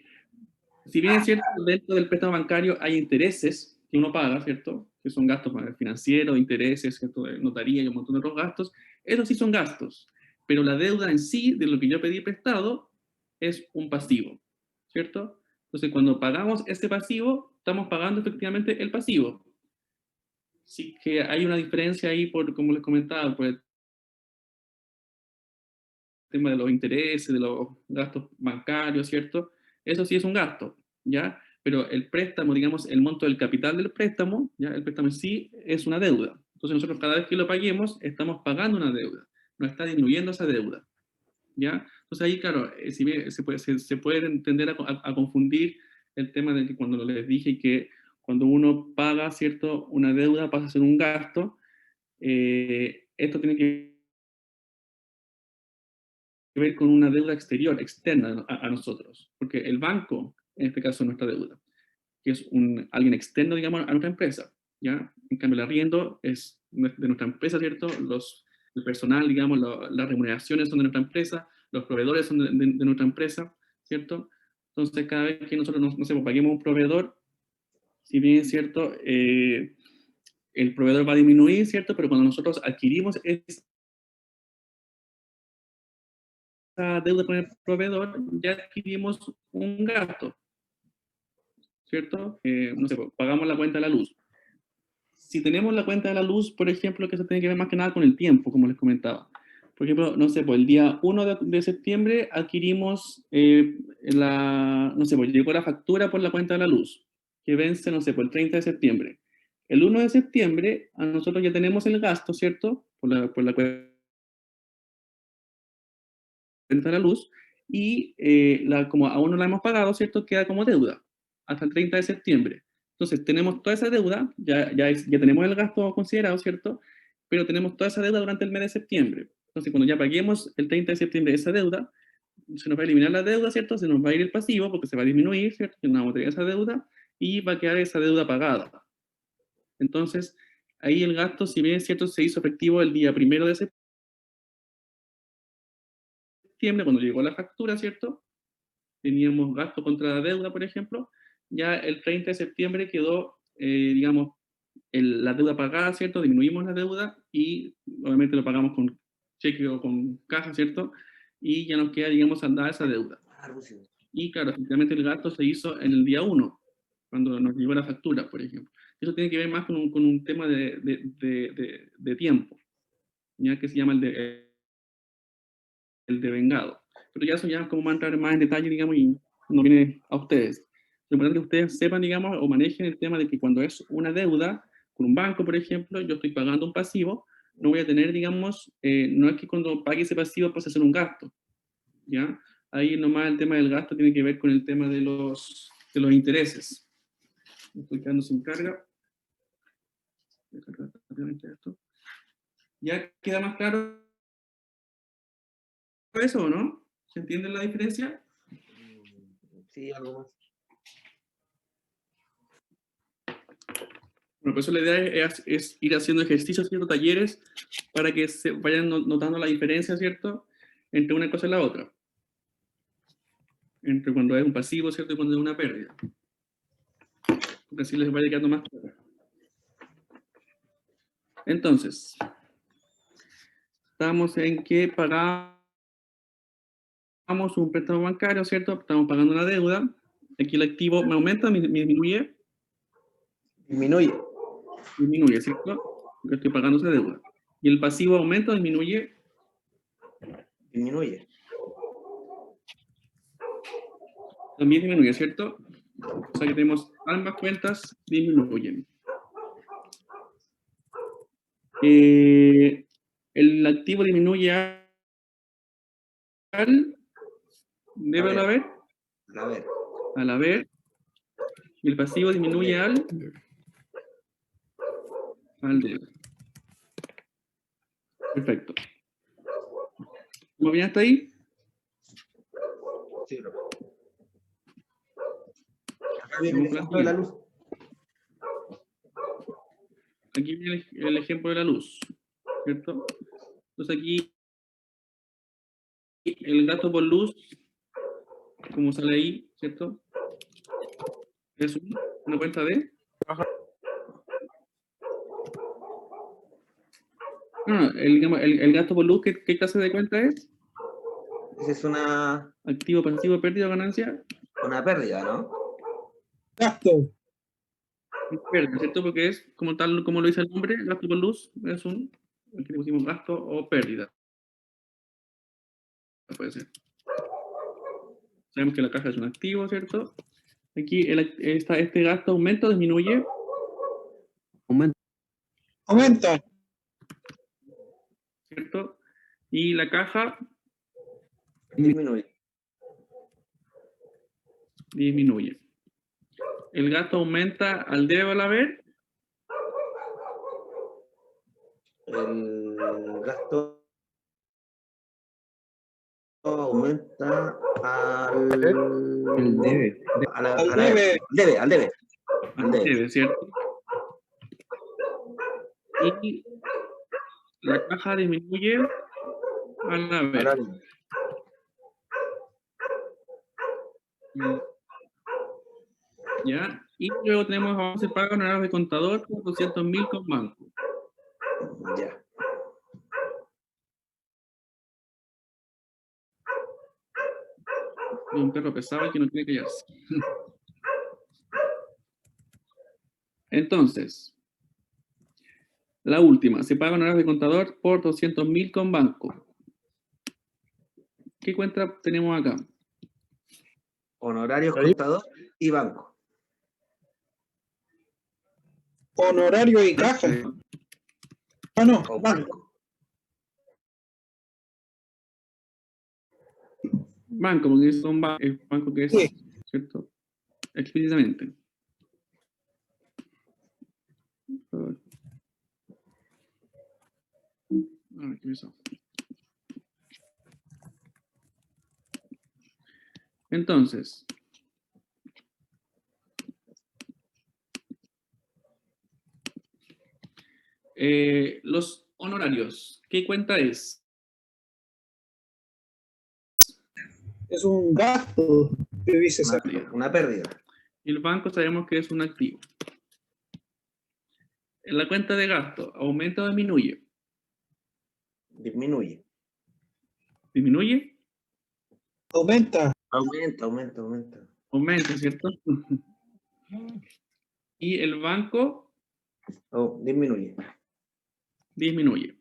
Si bien es cierto, dentro del préstamo bancario hay intereses que uno paga, ¿cierto? Que son gastos financieros, intereses, ¿cierto? De notaría y un montón de otros gastos. Esos sí son gastos. Pero la deuda en sí, de lo que yo pedí prestado, es un pasivo, ¿cierto? Entonces, cuando pagamos ese pasivo, estamos pagando efectivamente el pasivo. Sí que hay una diferencia ahí, como les comentaba, por el tema de los intereses, de los gastos bancarios, ¿cierto? Eso sí es un gasto, ¿ya? Pero el préstamo, digamos, el monto del capital del préstamo, ¿ya? El préstamo en sí es una deuda. Entonces nosotros cada vez que lo paguemos, estamos pagando una deuda. No está disminuyendo esa deuda, ¿ya? Entonces ahí, claro, si bien se puede entender a confundir el tema de que cuando les dije que cuando uno paga, ¿cierto? Una deuda pasa a ser un gasto, esto tiene que ver con una deuda exterior, externa a nosotros, porque el banco, en este caso, es nuestra deuda, que es alguien externo, digamos, a nuestra empresa, ¿ya? En cambio, el arriendo es de nuestra empresa, ¿cierto? El personal, digamos, las remuneraciones son de nuestra empresa, los proveedores son de nuestra empresa, ¿cierto? Entonces, cada vez que nosotros, no sé, pues, paguemos un proveedor, si bien es cierto, el proveedor va a disminuir, ¿cierto? Pero cuando nosotros adquirimos deuda con el proveedor, ya adquirimos un gasto, ¿cierto? No sé, pagamos la cuenta de la luz. Si tenemos la cuenta de la luz, por ejemplo, que eso tiene que ver más que nada con el tiempo, como les comentaba. Por ejemplo, no sé, pues el día 1 de septiembre adquirimos no sé, pues llegó la factura por la cuenta de la luz, que vence, no sé, pues el 30 de septiembre. El 1 de septiembre, a nosotros ya tenemos el gasto, ¿cierto? Por la cuenta de la luz, y como aún no la hemos pagado, ¿cierto? Queda como deuda hasta el 30 de septiembre. Entonces, tenemos toda esa deuda, ya tenemos el gasto considerado, ¿cierto? Pero tenemos toda esa deuda durante el mes de septiembre. Entonces, cuando ya paguemos el 30 de septiembre esa deuda, se nos va a eliminar la deuda, ¿cierto? Se nos va a ir el pasivo porque se va a disminuir, ¿cierto? Que no vamos a tener esa deuda y va a quedar esa deuda pagada. Entonces, ahí el gasto, si bien es cierto, se hizo efectivo el día 1 de septiembre, cuando llegó la factura, ¿cierto? Teníamos gasto contra la deuda, por ejemplo, ya el 30 de septiembre quedó, digamos, la deuda pagada, ¿cierto? Disminuimos la deuda y obviamente lo pagamos con cheque o con caja, ¿cierto? Y ya nos queda, digamos, andada esa deuda. Y claro, efectivamente el gasto se hizo en el día 1, cuando nos llegó la factura, por ejemplo. Eso tiene que ver más con un tema de tiempo, ya que se llama el devengado. Pero ya eso ya es como entrar más en detalle, digamos, y no viene a ustedes. Lo importante es que ustedes sepan, digamos, o manejen el tema de que cuando es una deuda, con un banco, por ejemplo, yo estoy pagando un pasivo, no voy a tener, digamos, no es que cuando pague ese pasivo pase a ser un gasto, ¿ya? Ahí nomás el tema del gasto tiene que ver con el tema de los intereses. Estoy quedando sin carga. Voy a cargar rápidamente esto. ¿Ya queda más claro eso o no? ¿Se entiende la diferencia? Sí, algo más. Bueno, por eso la idea es ir haciendo ejercicios, ¿cierto? Talleres, para que se vayan notando la diferencia, ¿cierto? Entre una cosa y la otra. Entre cuando es un pasivo, ¿cierto? Y cuando es una pérdida. Porque así les vaya quedando más claro. Entonces, estamos en que pagamos un préstamo bancario, ¿cierto? Estamos pagando una deuda. Aquí el activo me aumenta, me disminuye. Disminuye. disminuye, ¿cierto? Porque estoy pagando esa deuda. Y el pasivo aumenta o disminuye. Disminuye. También disminuye, ¿cierto? O sea que tenemos ambas cuentas disminuyen. El activo disminuye al debe al haber, A ver. al haber, y el pasivo disminuye al debe. Perfecto. ¿Cómo bien hasta ahí? Sí, bro. Acá viene el ejemplo de la luz. Aquí viene el ejemplo de la luz, ¿cierto? Entonces aquí el gasto por luz, como sale ahí, ¿cierto? Es una cuenta de... No, el gasto por luz, ¿qué clase de cuenta es? Esa es una Activo, pasivo, pérdida o ganancia. pérdida, ¿no? Gasto. Pérdida, ¿cierto? Porque es, como tal, como lo dice el nombre, gasto por luz, es aquí le pusimos gasto o pérdida. Puede ser. Sabemos que la caja es un activo, ¿cierto? Aquí este gasto aumenta o disminuye. Aumenta. ¿Cierto? Y la caja Disminuye. disminuye. El gasto aumenta al debe o al haber. El gasto aumenta al debe. Al debe. Al debe, ¿cierto? Y la caja disminuye al haber. ¿Ya? Y luego tenemos avance pago honorarios de contador por 200.000 con banco. Ya. Es un perro pesado que no tiene que callarse. Entonces, la última, se paga honorarios de contador por 200.000 con banco. ¿Qué cuenta tenemos acá? Honorarios, contador y banco. Honorario y caja. Ah, no, O banco. Banco, porque es un banco que es, Sí. ¿cierto? Explícitamente. ¿Qué hizo? Entonces, los honorarios, ¿qué cuenta es? Es un gasto que dice Una pérdida. Y el banco sabemos que es un activo. En la cuenta de gasto, ¿aumenta o disminuye? Disminuye. ¿Disminuye? Aumenta. Aumenta. Aumenta, ¿cierto? Y el banco Disminuye. disminuye.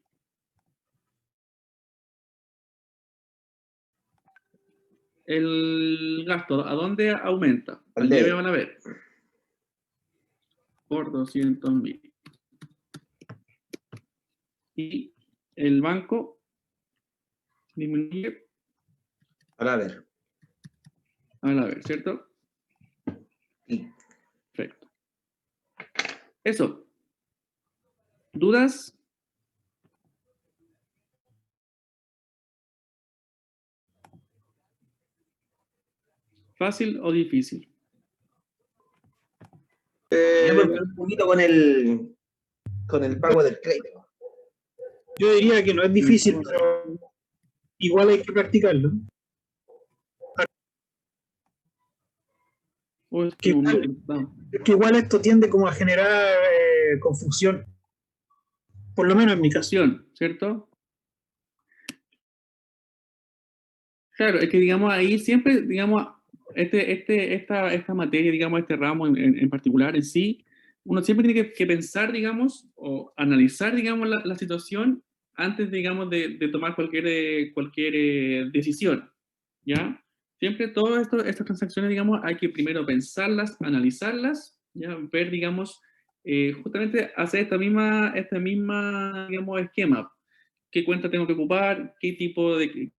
El gasto, ¿a dónde aumenta? Al debe o al haber. Por 200.000. Y el banco disminuye Al haber. al haber, ¿cierto? Sí. Perfecto. Eso. ¿Dudas? ¿Fácil o difícil? Yo me quedo un poquito con el pago del crédito. Yo diría que no es difícil, pero igual hay que practicarlo. ¿O es Que que igual esto tiende como a generar confusión. Por lo menos en mi caso. ¿Cierto? Claro, es que digamos ahí siempre, digamos, esta materia, digamos, este ramo en particular en sí, uno siempre tiene que pensar, digamos, o analizar, digamos, la situación antes, digamos, de tomar cualquier decisión, ¿ya? Siempre todas estas transacciones, digamos, hay que primero pensarlas, analizarlas, ¿ya? Ver, digamos, justamente hacer esta misma, digamos, esquema. ¿Qué cuenta tengo que ocupar? ¿Qué tipo de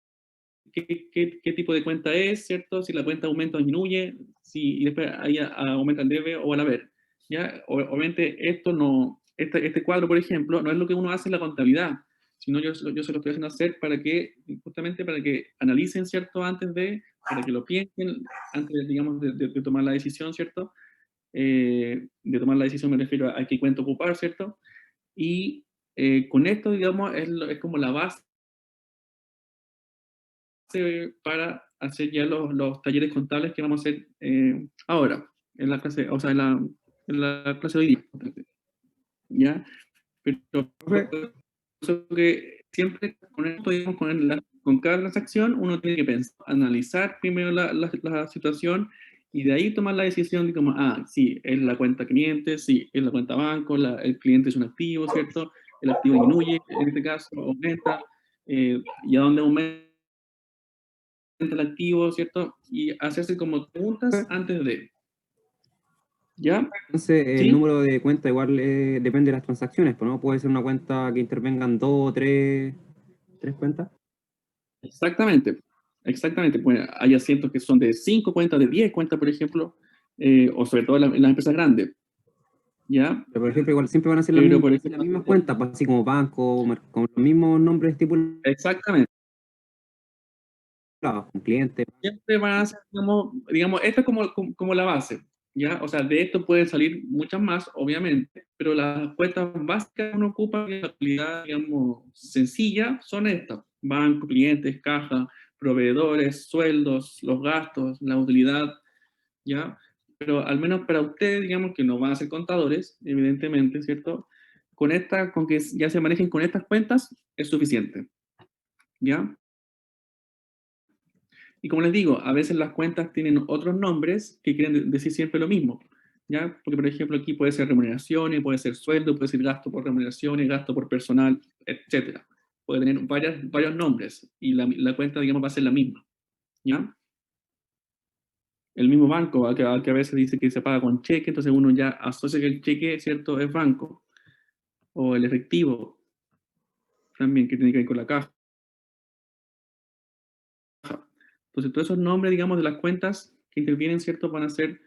cuenta es, ¿cierto? Si la cuenta aumenta o disminuye, y después ahí aumenta el debe o al haber, ¿ya? Obviamente este cuadro, por ejemplo, no es lo que uno hace en la contabilidad, sino yo se lo estoy haciendo hacer justamente para que analicen, ¿cierto? Para que lo piensen, antes, digamos, de tomar la decisión, ¿cierto? De tomar la decisión me refiero a qué cuenta ocupar, ¿cierto? Y con esto, digamos, es como la base para hacer ya los talleres contables que vamos a hacer ahora, en la clase, o sea, en la clase de hoy día. ¿Ya? Pero eso que siempre con esto, digamos, con cada transacción, uno tiene que pensar, analizar primero la situación y de ahí tomar la decisión de como, sí, es la cuenta cliente, sí, es la cuenta banco, el cliente es un activo, ¿cierto? El activo disminuye, en este caso, aumenta, y a dónde aumenta el activo, ¿cierto? Y hacerse como preguntas antes de. ¿Ya? Entonces, el ¿Sí? número de cuentas igual depende de las transacciones, pues, ¿no? Puede ser una cuenta que intervengan 2 o 3 cuentas. Exactamente. Exactamente. Pues hay asientos que son de 5 cuentas, de 10 cuentas, por ejemplo, o sobre todo en las empresas grandes. ¿Ya? Pero, por ejemplo, igual siempre van a ser Pero, por las ejemplo, mismas cuentas, pues, así como banco, con los mismos nombres estipulados, exactamente. con clientes. Siempre van a ser, digamos, esto es como la base, ¿ya? O sea, de esto pueden salir muchas más, obviamente, pero las cuentas básicas que uno ocupa en la actualidad, digamos, sencilla, son estas: banco, clientes, caja, proveedores, sueldos, los gastos, la utilidad, ¿ya? Pero al menos para ustedes, digamos, que no van a ser contadores, evidentemente, ¿cierto? Con que ya se manejen con estas cuentas, es suficiente, ¿ya? Y como les digo, a veces las cuentas tienen otros nombres que quieren decir siempre lo mismo, ¿ya? Porque, por ejemplo, aquí puede ser remuneraciones, puede ser sueldo, puede ser gasto por remuneraciones, gasto por personal, etc. Puede tener varios nombres y la cuenta, digamos, va a ser la misma, ¿ya? El mismo banco, que a veces dice que se paga con cheque, entonces uno ya asocia que el cheque, ¿cierto?, es banco. O el efectivo, también, que tiene que ver con la caja. Entonces, todos esos nombres, digamos, de las cuentas que intervienen, ¿cierto?, van a ser,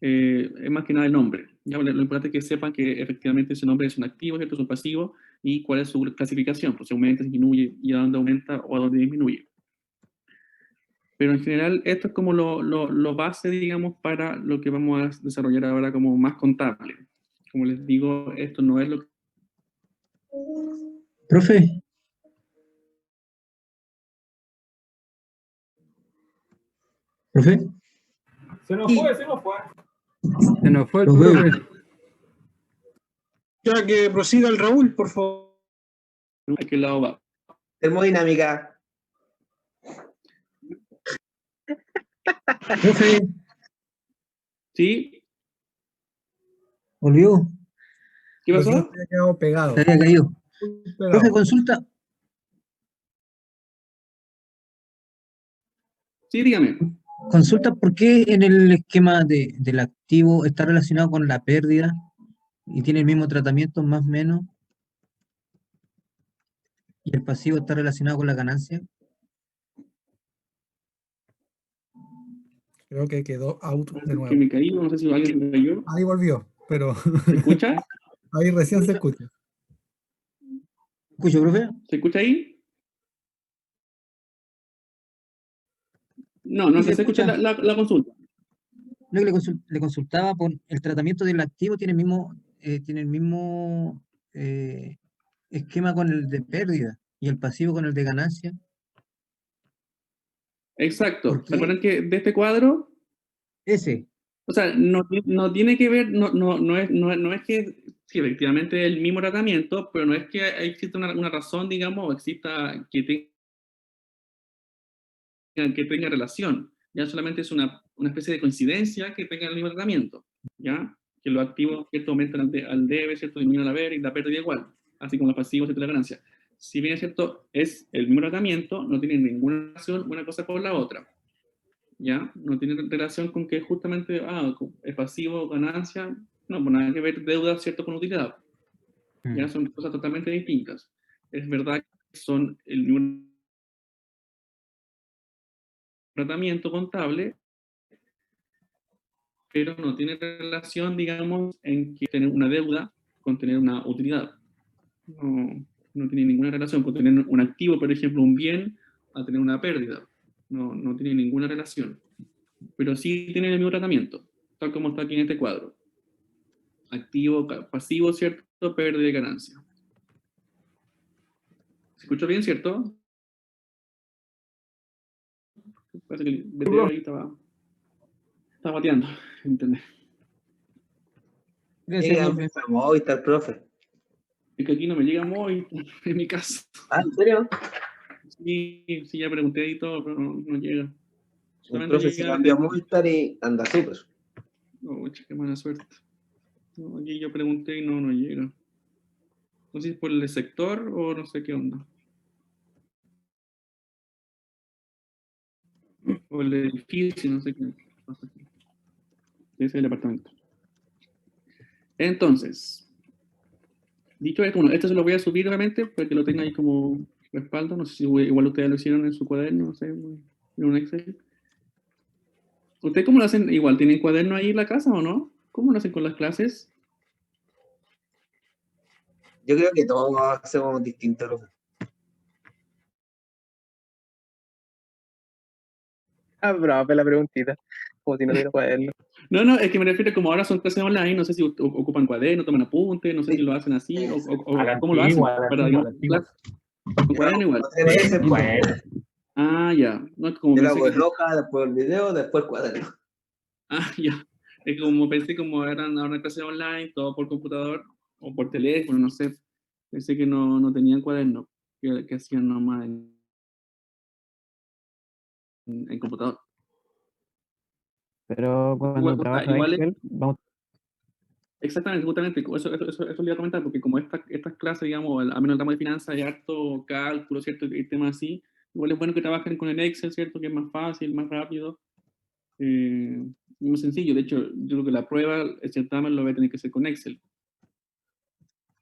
es más que nada el nombre. ¿Ya? Lo importante es que sepan que efectivamente ese nombre es un activo, ¿cierto?, es un pasivo, y cuál es su clasificación, pues si aumenta, disminuye, y a dónde aumenta o a dónde disminuye. Pero en general, esto es como lo base, digamos, para lo que vamos a desarrollar ahora como más contable. Como les digo, esto no es lo que... Profe, profe, Se nos fue. Se nos fue el Lo veo. profe. ya que prosiga el Raúl, por favor. ¿A qué lado va? Termodinámica. Profe, ¿Sí? volvió, ¿Qué Lo que no pasó? había quedado pegado. se había caído. Pegado. Profe, Sí, dígame. consulta por qué en el esquema del activo está relacionado con la pérdida y tiene el mismo tratamiento, más o menos, y el pasivo está relacionado con la ganancia. Creo que quedó out de Que nuevo. me caí, no sé si alguien me cayó. Ahí volvió, pero ¿Se escucha? ahí recién se escucha. ¿Escucho, profe? ¿Se escucha ahí? No, no Sí, se se escucha escucha. la consulta. Lo que le consultaba por el tratamiento del activo tiene el mismo esquema con el de pérdida y el pasivo con el de ganancia. ¿Por Exacto. ¿Se qué acuerdan que de este cuadro? ese? O sea, no tiene que ver, no es que, sí, efectivamente es el mismo tratamiento, pero no es que exista una razón, digamos, o exista que tenga relación. Ya solamente es una especie de coincidencia que tenga el mismo tratamiento. ¿Ya? que los activos, ¿cierto? Aumentan al debe, ¿cierto? Disminuyen al haber y la pérdida igual, así como los pasivos, ¿cierto? La ganancia. Si bien es cierto, es el mismo tratamiento, no tiene ninguna relación una cosa con la otra. ¿Ya? No tiene relación con que justamente, es pasivo, ganancia, no, pues nada que ver deuda, ¿cierto? Con utilidad. Ya son cosas totalmente distintas. Es verdad que son el mismo tratamiento contable, pero no tiene relación, digamos, en que tener una deuda con tener una utilidad. No tiene ninguna relación con tener un activo, por ejemplo, un bien, a tener una pérdida. No tiene ninguna relación. Pero sí tiene el mismo tratamiento, tal como está aquí en este cuadro. Activo, pasivo, ¿cierto? Pérdida y ganancia. ¿Se escuchó bien, cierto? Parece que el video ahí estaba bateando, ¿entendés? Gracias, Llega profe. a Movistar, profe. Es que aquí no me llega móvil en mi casa. Ah, ¿en serio? Sí, ya pregunté y todo, pero no llega. El Solamente profe se llega. cambió a Movistar y anda súper. Oh, qué mala suerte. No, aquí yo pregunté y no llega. No sé si es por el sector o no sé qué onda. O el edificio, no sé qué pasa aquí. Ese es el departamento. Entonces, dicho esto, bueno, esto se lo voy a subir nuevamente para que lo tenga ahí como respaldo. No sé si igual ustedes lo hicieron en su cuaderno, no sé, en un Excel. ¿Ustedes cómo lo hacen? Igual, ¿tienen cuaderno ahí en la casa o no? ¿Cómo lo hacen con las clases? Yo creo que todos hacemos distinto, profe. Profe, la preguntita. Como si no tuviera cuaderno. No, es que me refiero como ahora son clases online, no sé si ocupan cuaderno, toman apuntes, no sé si lo hacen así o A la cómo lo hacen antigua, a la para, antigua, a digamos, la antigua. con cuaderno igual. Tres veces, pues. Bueno, Ya, no es como Yo lo pensé hago en que, hoja, después el video, después el cuaderno. ya, es como pensé como eran ahora clases online, todo por computador o por teléfono, no sé, pensé que no tenían cuaderno, que hacían nomás en computador. Pero cuando trabajo Igual es. Excel, vamos. Exactamente, justamente, eso le iba a comentar, porque como estas clases, digamos, al menos el ramo de finanzas, hay harto cálculo, ¿cierto? Y temas así, igual es bueno que trabajen con el Excel, ¿cierto? Que es más fácil, más rápido, más sencillo. De hecho, yo creo que la prueba, el certamen lo va a tener que hacer con Excel,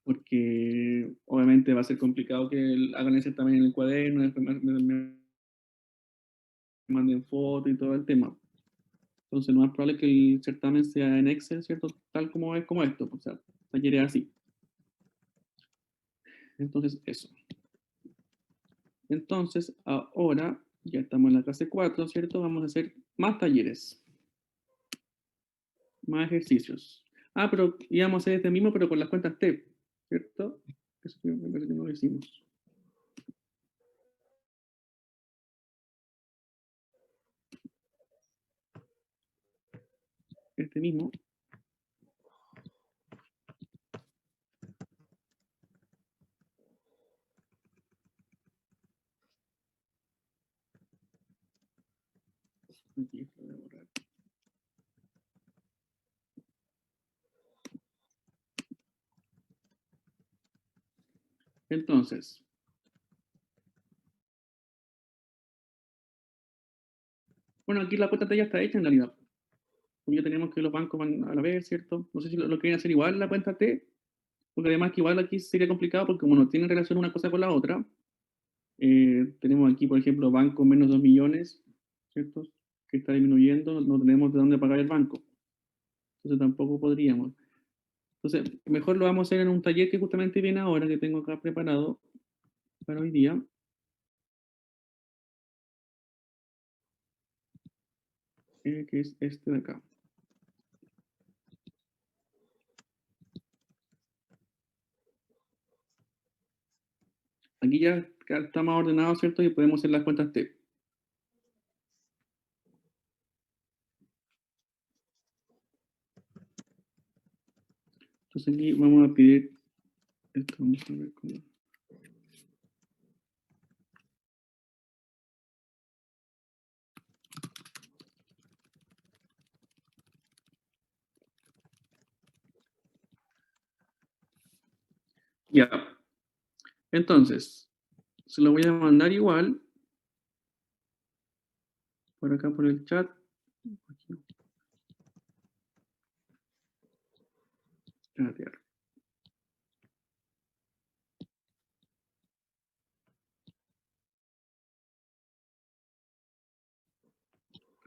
porque obviamente va a ser complicado que hagan el certamen en el cuaderno, después me manden fotos y todo el tema. Entonces, lo más probable es que el certamen sea en Excel, ¿cierto? Tal como es como esto, o sea, talleres así. Entonces, eso. Entonces, ahora ya estamos en la clase 4, ¿cierto? Vamos a hacer más talleres, más ejercicios. Pero íbamos a hacer este mismo, pero con las cuentas T, ¿cierto? Eso me parece que no lo hicimos. Este mismo. Aquí lo voy a borrar. Entonces, bueno, aquí la cuenta T ya está hecha en realidad. Porque ya tenemos que los bancos van a la vez, ¿cierto? No sé si lo quieren hacer igual la cuenta T, porque además que igual aquí sería complicado porque como no tienen relación una cosa con la otra, tenemos aquí, por ejemplo, banco menos 2 millones, ¿cierto? Que está disminuyendo, no tenemos de dónde pagar el banco. Entonces tampoco podríamos. Entonces, mejor lo vamos a hacer en un taller que justamente viene ahora, que tengo acá preparado para hoy día. Que es este de acá. Aquí ya está más ordenado, ¿cierto? Y podemos hacer las cuentas T. Entonces aquí vamos a pedir esto, vamos a ver cómo. Ya. Entonces, se lo voy a mandar igual. Por acá por el chat. Chatear.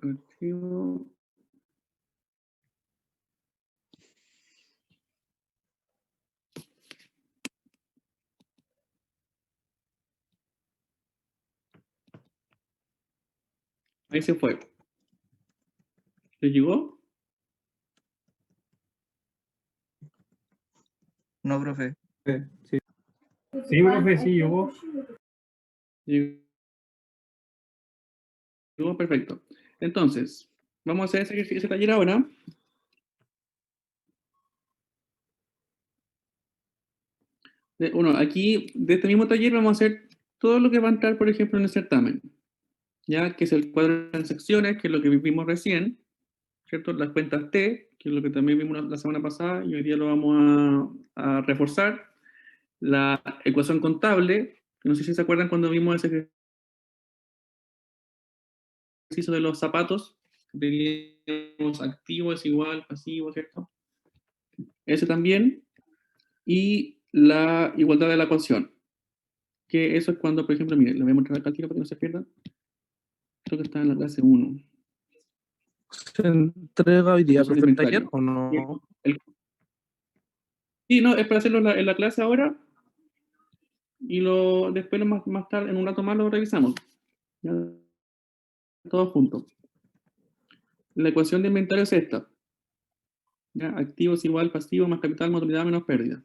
Archivo. Ahí se fue. ¿Le llegó? No, profe. Sí. Sí, profe, sí, llegó. Llegó, perfecto. Entonces, vamos a hacer ese taller ahora. Bueno, aquí de este mismo taller vamos a hacer todo lo que va a entrar, por ejemplo, en el certamen, ya que es el cuadro de transacciones, que es lo que vimos recién, ¿cierto? Las cuentas T, que es lo que también vimos la semana pasada y hoy día lo vamos a reforzar. La ecuación contable, que no sé si se acuerdan cuando vimos ese ejercicio de los zapatos, teníamos activo es igual, pasivo, ¿cierto? Ese también. Y la igualdad de la ecuación, que eso es cuando, por ejemplo, miren, le voy a mostrar acá al tiro para que no se pierda. Creo que está en la clase 1. ¿Se entrega hoy día, Ecuación profe, de el taller inventario. o no? Sí, no, es para hacerlo en la clase ahora y después más tarde, en un rato más lo revisamos. Ya, todos juntos. La ecuación de inventario es esta. ¿Ya? Activos igual pasivo más capital más utilidad menos pérdida.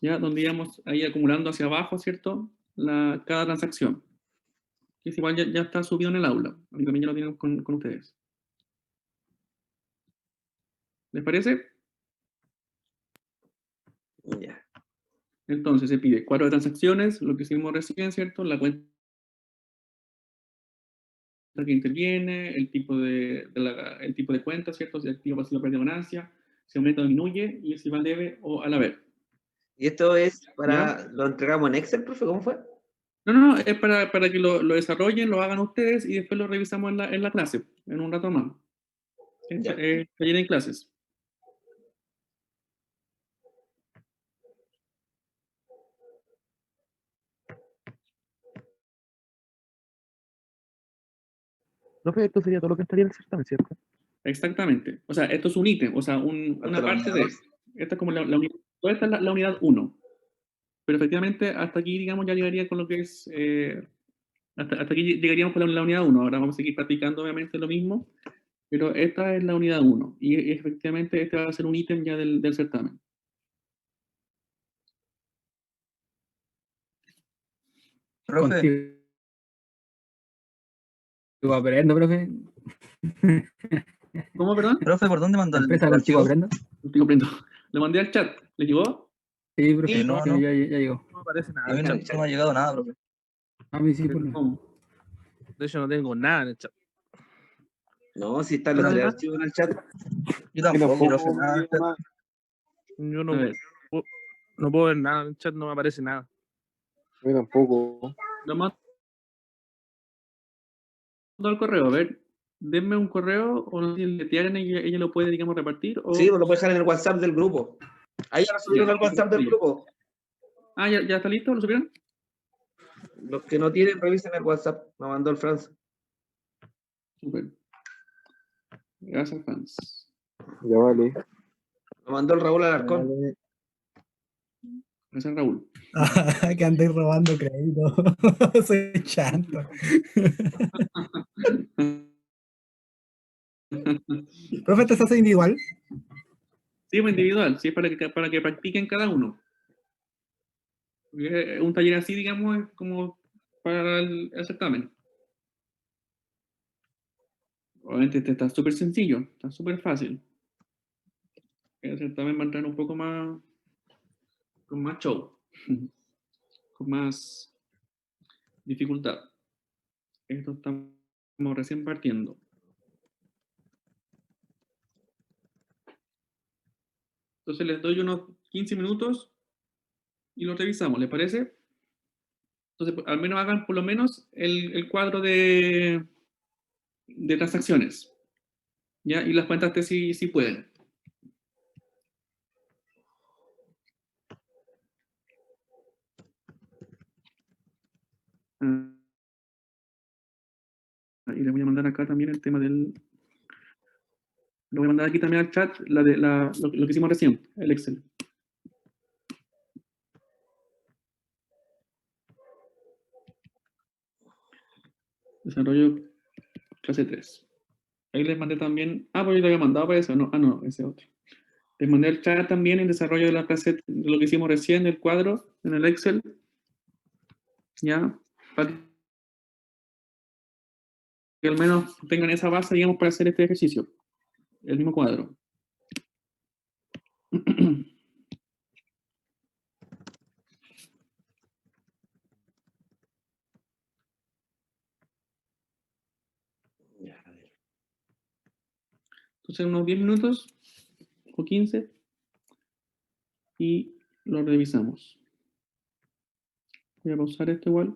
¿Ya? Donde íbamos ahí acumulando hacia abajo, ¿cierto? Cada transacción. Que es igual ya está subido en el aula. A mí también ya lo tienen con ustedes. ¿Les parece? Ya. Entonces se pide cuadro de transacciones, lo que hicimos recién, ¿cierto? La cuenta que interviene, el tipo de cuenta, ¿cierto? Si activo, pasivo, pérdida, ganancia, si aumenta o disminuye, y si va al debe o al haber. ¿Y esto es para, ¿Ya? lo entregamos en Excel, profe? ¿Cómo fue? No, es para que lo desarrollen, lo hagan ustedes y después lo revisamos en la clase, en un rato más. Ya. Taller en clases. Profe, esto sería todo lo que estaría en el certamen, ¿cierto? Exactamente. O sea, esto es un ítem, o sea, Hasta una la parte unidad de... 2. Esta es como la unidad... Toda esta es la unidad 1. Pero efectivamente, hasta aquí, digamos, ya llegaría con lo que es... hasta aquí llegaríamos con la unidad 1. Ahora vamos a seguir practicando, obviamente, lo mismo. Pero esta es la unidad 1. Y efectivamente, este va a ser un ítem ya del certamen. Profe, Contigo aprendo, profe. ¿Cómo, perdón? profe, ¿por dónde mandó La empresa el contigo archivo? aprendo. No estoy comprendo. Lo mandé al chat. ¿Le llegó? Sí, profe. No, Sí, no. ya llegó. No me aparece A nada mí en el no, chat. no me ha llegado nada, profe. A mí sí, por ¿Cómo? De hecho, no tengo nada en el chat. No, si está ¿Nada? el archivo en el chat. Yo tampoco, profe, me nada. llegó nada. Yo A no, ver. no puedo ver nada en el chat, no me aparece nada. A mí tampoco. Lo mando al correo. A ver. Denme un correo o no sé si el de Tiaren ella lo puede, digamos, repartir. O... Sí, pues lo puedes dejar en el WhatsApp del grupo. Ahí ya lo subieron Ya. al WhatsApp del grupo. Ah, ¿ya está listo? ¿Lo supieron? Los que no tienen, revisen el WhatsApp. Me mandó el Franz. Súper. Gracias, fans. Ya vale. Lo mandó el Raúl Alarcón. Gracias, Raúl. Que andáis robando crédito. Soy chanto. Profe, ¿te hace individual? Sí, pues individual. Sí, es para que practiquen cada uno. Porque un taller así, digamos, es como para el certamen. Obviamente este está súper sencillo, está súper fácil. El certamen va a entrar un poco más, con más show, con más dificultad. Esto estamos recién partiendo. Entonces les doy unos 15 minutos y lo revisamos, ¿les parece? Entonces, al menos hagan por lo menos el cuadro de transacciones. ¿Ya? Y las cuentas si pueden. Y le voy a mandar acá también el tema del... Lo voy a mandar aquí también al chat, lo que hicimos recién, el Excel. Desarrollo clase 3. Ahí les mandé también... Ah, pues yo te había mandado para eso. No, no, ese otro. Les mandé el chat también el desarrollo de la clase, de lo que hicimos recién, el cuadro, en el Excel. Ya, para que al menos tengan esa base, digamos, para hacer este ejercicio. El mismo cuadro. Ya, a ver. Entonces, unos 10 minutos o 15 y lo revisamos. Voy a pausar esto igual.